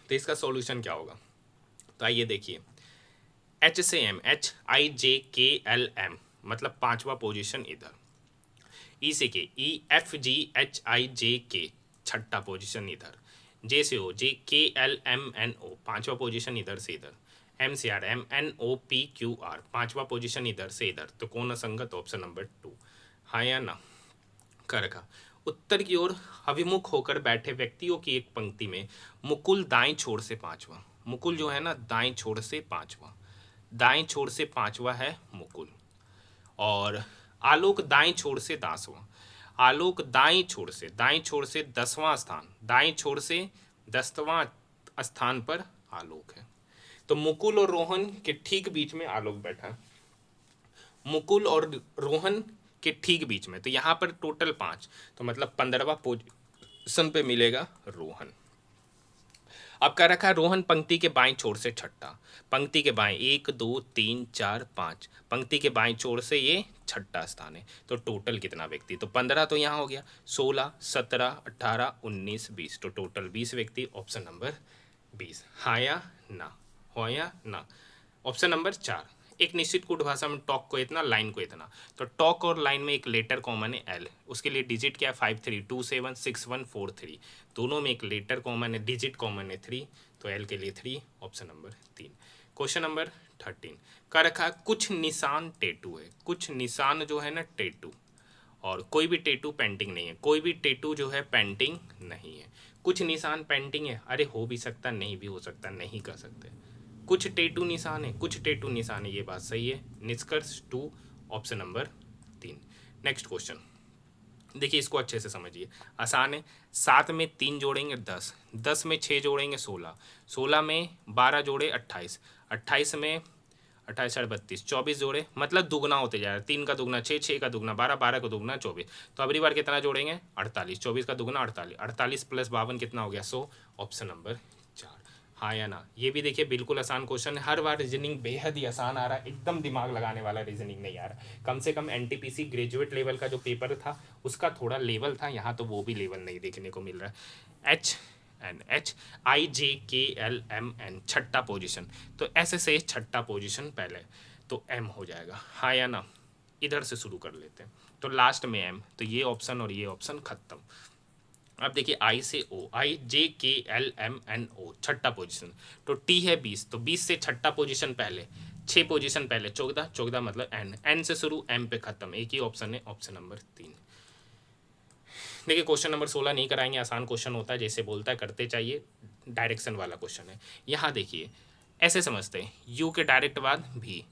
तो इसका सॉल्यूशन क्या होगा, तो आइए देखिए। एच से एम, एच आई जे के एल एम, मतलब 5वां पोजीशन इधर। ई से के, E F G H I जे के, 6ठा पोजीशन इधर। जे से ओ, जे के एल एम एन ओ, 5वां पोजीशन इधर से इधर। एम से R, M N O P Q R, 5वां पोजीशन इधर से इधर। तो कौन असंगत, ऑप्शन नंबर 2, हाँ या ना। कर रखा उत्तर की ओर अभिमुख होकर बैठे व्यक्तियों की एक पंक्ति में मुकुल दाएं छोर से 5वां, मुकुल जो है ना दाएं छोर से 5वां, दाएं छोर से 5वां है मुकुल। और आलोक दाएं छोर से 10वां, आलोक दाएं छोर से, दाएं छोर से 10वां स्थान, दाएं छोर से 10वां स्थान पर आलोक है। तो मुकुल और रोहन के ठीक बीच में आलोक बैठा है, मुकुल और रोहन के ठीक बीच में। तो यहाँ पर टोटल 5, तो मतलब 15वां पोजीशन पे मिलेगा रोहन। अब क्या रखा है, रोहन पंक्ति के बाएं छोर से 6ठा, पंक्ति के बाएं 1 2 3 4 5, पंक्ति के बाएं छोर से ये 6ठा स्थान है। तो टोटल कितना व्यक्ति, तो 15 तो यहाँ हो गया, 16 17 18 19 20, तो टोटल 20 व्यक्ति, ऑप्शन नंबर 20, हाँ या ना, हो या ना। ऑप्शन नंबर 4, एक निश्चित कूट भाषा में टॉक को इतना, लाइन को इतना। तो टॉक और लाइन में एक लेटर कॉमन है एल, उसके लिए डिजिट क्या है 53276143, दोनों में एक लेटर कॉमन है, डिजिट कॉमन है 3, तो एल के लिए 3, ऑप्शन नंबर 3। क्वेश्चन नंबर 13 का रखा कुछ निशान टेटू है, कुछ निशान जो है ना टेटू, और कोई भी टेटू पेंटिंग नहीं है, कोई भी टेटू जो है पेंटिंग नहीं है। कुछ निशान पेंटिंग है, अरे हो भी सकता नहीं भी हो सकता, नहीं कर सकते। कुछ टेटू निशान है, कुछ टेटू निशान है, ये बात सही है। निष्कर्ष 2 ऑप्शन नंबर 3। नेक्स्ट क्वेश्चन देखिए, इसको अच्छे से समझिए, आसान है। 7 में 3 जोड़ेंगे 10, 10 में 6 जोड़ेंगे 16, 16 में 12 जोड़े 28, 28 में 28 साढ़े 32, 24 जोड़े, मतलब दुगना होते जा रहा है। 3 का दुगना 6, 6 का दुगना 12, 12 का दुगना 24। तो अगली बार कितना जोड़ेंगे 48, 24 का दुगना 48, 48 प्लस 52 कितना हो गया 100। ऑप्शन नंबर 4, हाँ या ना। ये भी देखिए बिल्कुल आसान क्वेश्चन है, हर बार रीजनिंग बेहद ही आसान आ रहा है, एकदम दिमाग लगाने वाला रीजनिंग नहीं आ रहा। कम से कम एनटीपीसी ग्रेजुएट लेवल का जो पेपर था उसका थोड़ा लेवल था, यहाँ तो वो भी लेवल नहीं देखने को मिल रहा है। HNHIJKLMN छठा पोजीशन, तो ऐसे से छठा पोजीशन पहले, तो M हो जाएगा, हाँ या ना। इधर से शुरू कर लेते हैं, तो लास्ट में M, तो ये ऑप्शन और ये ऑप्शन खत्म। अब देखिए I से O, IJKLMNO छठा पोजीशन, तो T है 20, तो 20 से छठा पोजीशन पहले, 6 पोजीशन पहले 14, 14 मतलब N से शुरू M पे खत्म, एक ही ऑप्शन है, ऑप्शन नंबर 3। देखिए क्वेश्चन नंबर 16 नहीं कराएंगे, आसान क्वेश्चन होता है, जैसे बोलता है करते चाहिए, डायरेक्शन वाला क्वेश्चन है। यहाँ देखिए ऐसे समझते हैं, U के डायरेक्ट बाद V,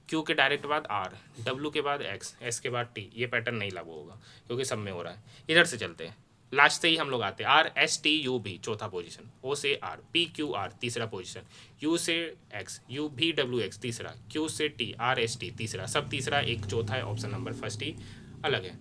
Q के डायरेक्ट बाद R, W के बाद X, S के बाद T, ये पैटर्न नहीं लागू होगा क्योंकि सब में हो रहा है। इधर से चलते हैं, लास्ट से ही हम लोग आते हैं, RSTUV चौथा पोजीशन, O से R, PQR तीसरा पोजीशन, U से X, UVWX तीसरा, Q से T, RST तीसरा, सब तीसरा, एक चौथा है, ऑप्शन नंबर फर्स्ट ही अलग है।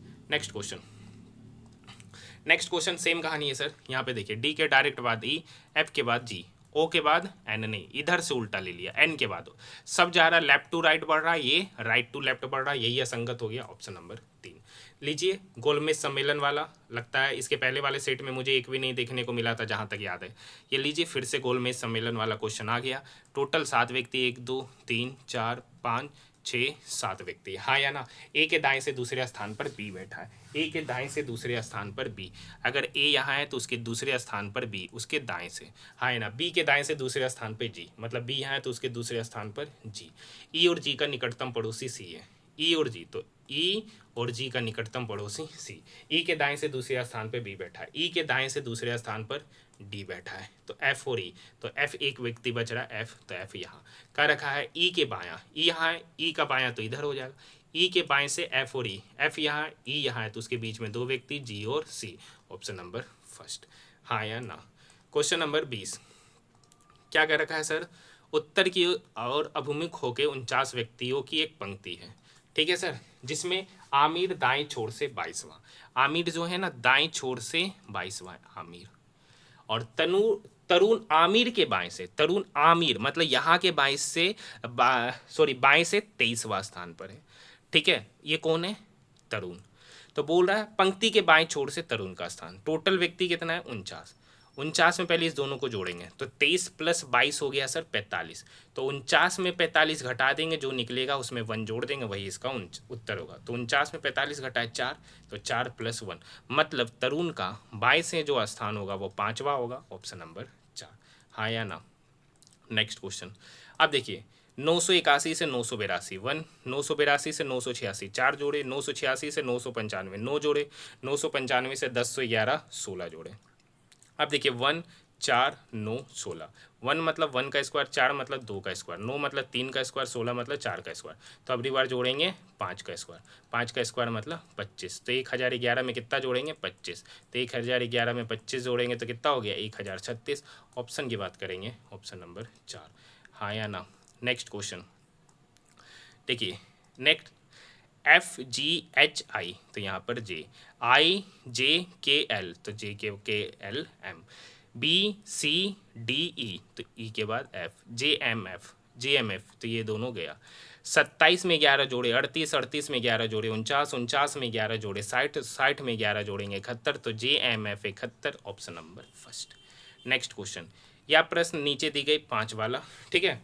नेक्स्ट क्वेश्चन सेम कहानी है सर। यहाँ पे देखिए D के डायरेक्ट बाद E, F के बाद G, O के बाद N, नहीं इधर से उल्टा ले लिया, N के बाद O, सब जा रहा है लेफ्ट टू राइट बढ़ रहा है, ये राइट टू लेफ्ट बढ़ रहा है, यही असंगत हो गया, ऑप्शन नंबर 3। लीजिए गोलमेज सम्मेलन वाला, लगता है इसके पहले वाले सेट में मुझे एक भी नहीं देखने को मिला था जहाँ तक याद है। ये लीजिए फिर से गोलमेज सम्मेलन वाला क्वेश्चन आ गया। टोटल 7 व्यक्ति, 1 2 3 4 5 6 7 व्यक्ति, हाँ या ना। ए के दाएं से दूसरे स्थान पर बी बैठा है, ए के दाएं से दूसरे स्थान पर बी, अगर ए यहाँ है तो उसके दूसरे स्थान पर बी उसके दाएं से, हाँ या ना। बी के दाएं से दूसरे स्थान पर जी, मतलब बी यहाँ है तो उसके दूसरे स्थान पर जी। ई और जी का निकटतम पड़ोसी सी है, ई और जी, तो ई और जी का निकटतम पड़ोसी सी। ई के दाएं से दूसरे स्थान पर बी बैठा है, ई के दाएं से दूसरे स्थान पर डी बैठा है, तो एफ और ई, तो एफ एक व्यक्ति बच रहा है एफ, तो एफ यहाँ का रखा है। ई के बायां, ई यहाँ है, ई का बायां तो इधर हो जाएगा, ई के बाएं से एफ और ई, एफ यहाँ ई यहाँ है, तो उसके बीच में 2 व्यक्ति जी और सी, ऑप्शन नंबर फर्स्ट, हाँ या ना। क्वेश्चन नंबर 20 क्या कह रखा है सर, उत्तर की ओर अभिमुख होकर 49 व्यक्तियों की एक पंक्ति है, ठीक है सर, जिसमें आमिर दाएं छोर से 22वां, आमिर जो है ना दाएं छोर से 22वां आमिर, और तरुण आमिर के बाएं से, तरुण आमिर मतलब यहाँ के बाएं से बाएं से 23वां स्थान पर है, ठीक है। ये कौन है, तरुण। तो बोल रहा है पंक्ति के बाएं छोर से तरुण का स्थान, टोटल व्यक्ति कितना है 49, 49 में पहले इस दोनों को जोड़ेंगे, तो 23 + 22 हो गया सर 45, तो 49 में 45 घटा देंगे, जो निकलेगा उसमें 1 जोड़ देंगे, वही इसका उत्तर होगा। तो 49 में 45 घटाए 4, तो 4 + 1, मतलब तरुण का बाएं से जो स्थान होगा वो 5वां होगा, ऑप्शन नंबर 4, हाँ या ना। नेक्स्ट क्वेश्चन, अब देखिए 981 से 982 1, 982 से 986 4 जोड़े, 986 से 995 9 जोड़े, 995 से 1011 16 जोड़े। अब देखिए 1 4 9 16, 1 मतलब 1 का स्क्वायर, 4 मतलब 2 का स्क्वायर, 9 मतलब 3 का स्क्वायर, 16 मतलब 4 का स्क्वायर, तो अगली बार जोड़ेंगे 5 का स्क्वायर, 5 का स्क्वायर मतलब 25, तो 1011 में कितना जोड़ेंगे 25, तो 1011 में 25 जोड़ेंगे तो कितना हो गया 1036, ऑप्शन की बात करेंगे, ऑप्शन नंबर 4, हाँ या ना। नेक्स्ट क्वेश्चन देखिए, नेक्स्ट FGHI, तो यहाँ पर JIJKL, तो JKLM, BCDE, तो E के बाद F, JMF, तो ये दोनों गया। 27 में 11 जोड़े 38, 38 में 11 जोड़े 49, 49 में 11 जोड़े 60, 60 में 11 जोड़ेंगे 71, तो JMF 71, option number first. Next question, यह प्रश्न नीचे दी गई 5 वाला, ठीक है।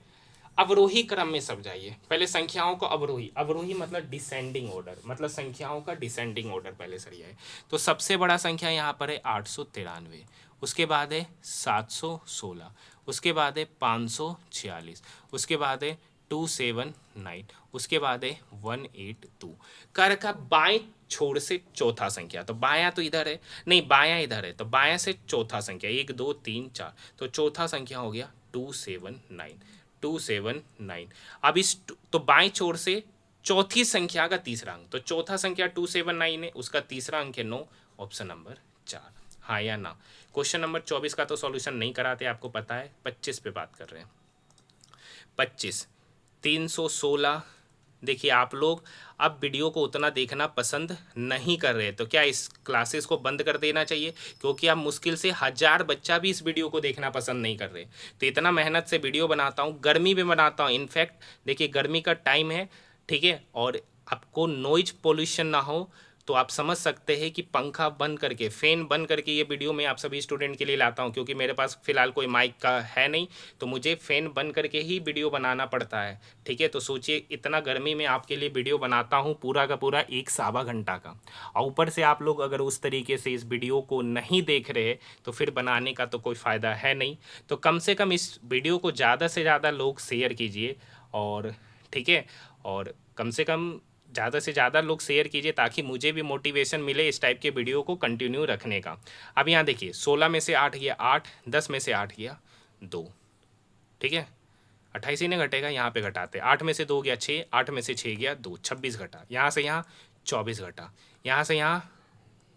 अवरोही क्रम में सब जाइए, पहले संख्याओं का अवरोही, अवरोही मतलब डिसेंडिंग ऑर्डर, मतलब संख्याओं का डिसेंडिंग ऑर्डर पहले सर है। तो सबसे बड़ा संख्या यहाँ पर है 893, उसके बाद है 716, उसके बाद है 546, उसके बाद है 279, उसके बाद है 182। कर का बाएं छोर से चौथा संख्या, तो बायां तो इधर है, नहीं बायां इधर है, तो बायां से चौथा संख्या 1 2 3 4, तो चौथा संख्या हो गया 279, 279। अब इस तो बाएं छोर से चौथी संख्या का तीसरा अंक, तो चौथा संख्या 279 है, उसका तीसरा अंक है 9, ऑप्शन नंबर 4। हाँ या ना। क्वेश्चन नंबर 24 का तो सॉल्यूशन नहीं कराते, आपको पता है। 25 पे बात कर रहे हैं। 25 316। देखिए आप लोग अब वीडियो को उतना देखना पसंद नहीं कर रहे, तो क्या इस क्लासेस को बंद कर देना चाहिए? क्योंकि आप मुश्किल से 1000 बच्चा भी इस वीडियो को देखना पसंद नहीं कर रहे। तो इतना मेहनत से वीडियो बनाता हूँ, गर्मी में बनाता हूँ। इनफैक्ट देखिए गर्मी का टाइम है, ठीक है, और आपको नॉइज पोल्यूशन ना हो, तो आप समझ सकते हैं कि पंखा बंद करके, फैन बंद करके ये वीडियो मैं आप सभी स्टूडेंट के लिए लाता हूँ, क्योंकि मेरे पास फिलहाल कोई माइक का है नहीं, तो मुझे फैन बंद करके ही वीडियो बनाना पड़ता है, ठीक है। तो सोचिए इतना गर्मी में आपके लिए वीडियो बनाता हूँ, पूरा का पूरा 1 सवा घंटा का, और ऊपर से आप लोग अगर उस तरीके से इस वीडियो को नहीं देख रहे तो फिर बनाने का तो कोई फ़ायदा है नहीं। तो कम से कम इस वीडियो को ज़्यादा से ज़्यादा लोग शेयर कीजिए, और ठीक है, और कम से कम ज़्यादा से ज़्यादा लोग शेयर कीजिए, ताकि मुझे भी मोटिवेशन मिले इस टाइप के वीडियो को कंटिन्यू रखने का। अब यहाँ देखिए 16 में से 8 गया 8, 10 में से 8 गया 2, ठीक है, 28 ही ने घटेगा, यहाँ पे घटाते। 8 में से 2 गया 6, 8 में से 6 गया 2, 26 घटा, यहाँ से यहाँ 24 घटा, यहाँ से यहाँ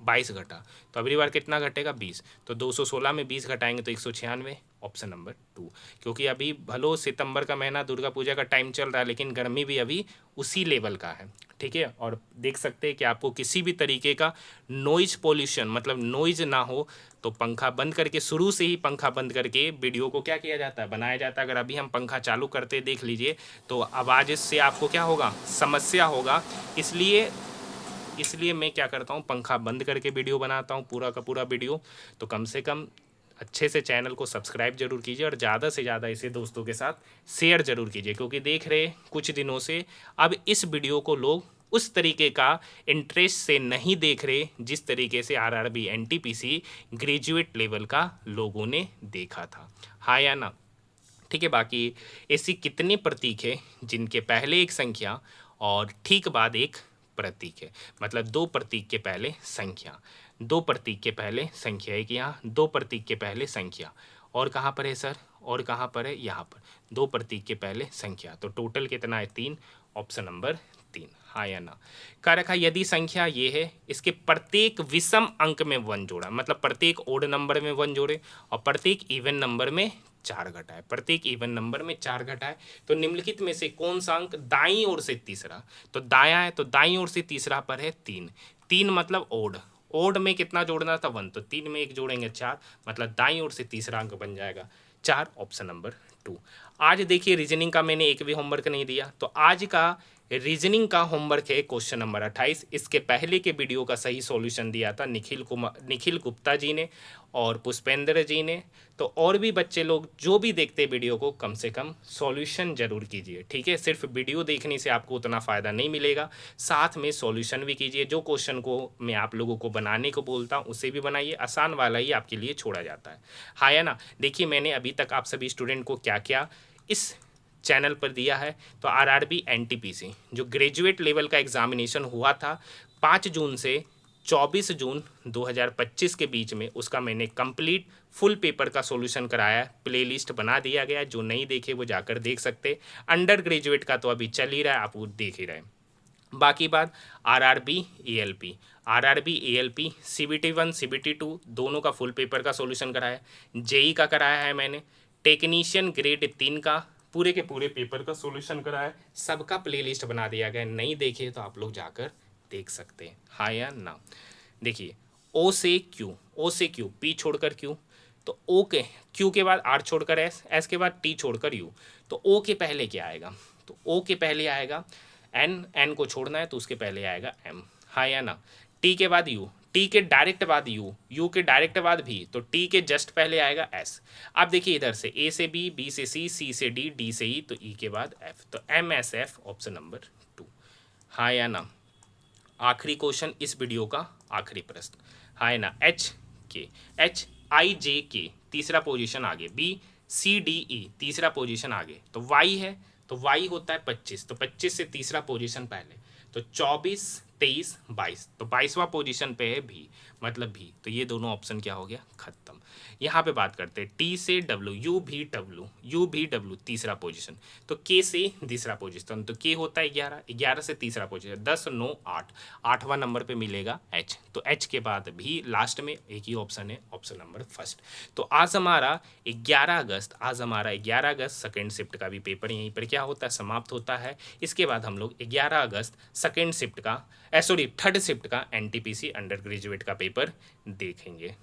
22 घटा, तो अगली बार कितना घटेगा 20, तो 216 में 20 घटाएंगे तो 196, ऑप्शन नंबर 2। क्योंकि अभी भलो सितंबर का महीना दुर्गा पूजा का टाइम चल रहा है, लेकिन गर्मी भी अभी उसी लेवल का है, ठीक है। और देख सकते हैं कि आपको किसी भी तरीके का नॉइज पोल्यूशन, मतलब नॉइज ना हो, तो पंखा बंद करके, शुरू से ही पंखा बंद करके वीडियो को क्या किया जाता है, बनाया जाता है। अगर अभी हम पंखा चालू करते देख लीजिए तो आवाज़ से आपको क्या होगा, समस्या होगा। इसलिए मैं क्या करता हूँ, पंखा बंद करके वीडियो बनाता हूँ, पूरा का पूरा वीडियो। तो कम से कम अच्छे से चैनल को सब्सक्राइब जरूर कीजिए, और ज़्यादा से ज़्यादा इसे दोस्तों के साथ शेयर जरूर कीजिए, क्योंकि देख रहे कुछ दिनों से अब इस वीडियो को लोग उस तरीके का इंटरेस्ट से नहीं देख रहे जिस तरीके से आरआरबी एनटीपीसी ग्रेजुएट लेवल का लोगों ने देखा था। हाँ या ना। ठीक है, बाकी ऐसी कितने प्रतीक है जिनके पहले एक संख्या और ठीक बाद एक प्रतीक है, मतलब 2 प्रतीक के पहले संख्या, 2 प्रतीक के पहले संख्या, एक यहाँ 2 प्रतीक के पहले संख्या, और कहाँ पर है सर, और कहाँ पर है, यहाँ पर 2 प्रतीक के पहले संख्या। तो टोटल कितना है 3, ऑप्शन नंबर 3। हाँ या ना। कह रखा यदि संख्या ये है, इसके प्रत्येक विषम अंक में 1 जोड़ा, मतलब प्रत्येक ओड नंबर में 1 जोड़े और प्रत्येक इवन नंबर में 4 घटाए, प्रत्येक इवन नंबर में 4 घटाए, तो निम्नलिखित में से कौन सा अंक दाईं ओर से तीसरा, तो दायां है, तो दाईं ओर से तीसरा पर है 3, 3 मतलब ओड, ओड में कितना जोड़ना था 1, तो 3 में 1 जोड़ेंगे 4, मतलब दाईं ओर से तीसरा अंक बन जाएगा 4, ऑप्शन नंबर 2। आज देखिए रीजनिंग का मैंने एक भी होमवर्क नहीं दिया, तो आज का रीजनिंग का होमवर्क है क्वेश्चन नंबर 28। इसके पहले के वीडियो का सही सॉल्यूशन दिया था निखिल गुप्ता जी ने और पुष्पेंद्र जी ने। तो और भी बच्चे लोग जो भी देखते वीडियो को कम से कम सॉल्यूशन जरूर कीजिए, ठीक है। सिर्फ वीडियो देखने से आपको उतना फ़ायदा नहीं मिलेगा, साथ में सॉल्यूशन भी कीजिए। जो क्वेश्चन को मैं आप लोगों को बनाने को बोलता हूँ उसे भी बनाइए, आसान वाला ही आपके लिए छोड़ा जाता है। हाँ या ना। देखिए मैंने अभी तक आप सभी स्टूडेंट को क्या क्या इस चैनल पर दिया है, तो आरआरबी एनटीपीसी जो ग्रेजुएट लेवल का एग्जामिनेशन हुआ था 5 जून से 24 जून 2025 के बीच में, उसका मैंने कंप्लीट फुल पेपर का सॉल्यूशन कराया, प्लेलिस्ट बना दिया गया। जो नहीं देखे वो जाकर देख सकते। अंडर ग्रेजुएट का तो अभी चल ही रहा है, आप वो देख ही रहे हैं। बाकी बात आरआरबी एएलपी सीबीटी 1 सीबीटी 2 दोनों का फुल पेपर का सॉल्यूशन कराया। जेई का कराया है मैंने, टेक्नीशियन ग्रेड 3 का पूरे के पूरे पेपर का सॉल्यूशन कराया। सबका प्लेलिस्ट बना दिया गया, नहीं देखे तो आप लोग जाकर देख सकते हैं। हाँ या ना। देखिए ओ से क्यू, पी छोड़कर क्यू, तो ओ के क्यू के बाद आर छोड़कर एस के बाद टी छोड़कर यू, तो ओ के पहले क्या आएगा, तो ओ के पहले आएगा एन को छोड़ना है तो उसके पहले आएगा एम। हाँ या ना। टी के बाद यू, टी के डायरेक्ट बाद यू के डायरेक्ट बाद भी, तो टी के जस्ट पहले आएगा एस। अब देखिए इधर से ए से बी से सी से डी से ई, तो ई के बाद एफ, तो M S F, option number 2। हाँ या ना। आखिरी क्वेश्चन इस वीडियो का, आखिरी प्रश्न। हाँ या ना। एच आई जे के तीसरा पोजीशन आगे, बी सी डी ई तीसरा पोजीशन आगे, तो वाई है तो वाई होता है 25, तो 25 से तीसरा पोजीशन पहले, तो 24, 23, 22, तो 22वां पोजीशन पे है भी, मतलब भी, तो ये दोनों ऑप्शन क्या हो गया, खत्म। यहाँ पे बात करते हैं टी से डब्ल्यू, यू भी डब्ल्यू तीसरा पोजीशन, तो के से तीसरा पोजीशन, तो के होता है 11, 11 से तीसरा पोजीशन, 10, 9, 8, 8वां नंबर पे मिलेगा एच, तो एच के बाद भी लास्ट में एक ही ऑप्शन है, ऑप्शन नंबर फर्स्ट। तो आज हमारा 11 अगस्त सेकेंड शिफ्ट का भी पेपर यहीं पर क्या होता है, समाप्त होता है। इसके बाद हम लोग 11 अगस्त सेकेंड शिफ्ट का थर्ड शिफ्ट का एनटीपीसी अंडर ग्रेजुएट का पेपर देखेंगे।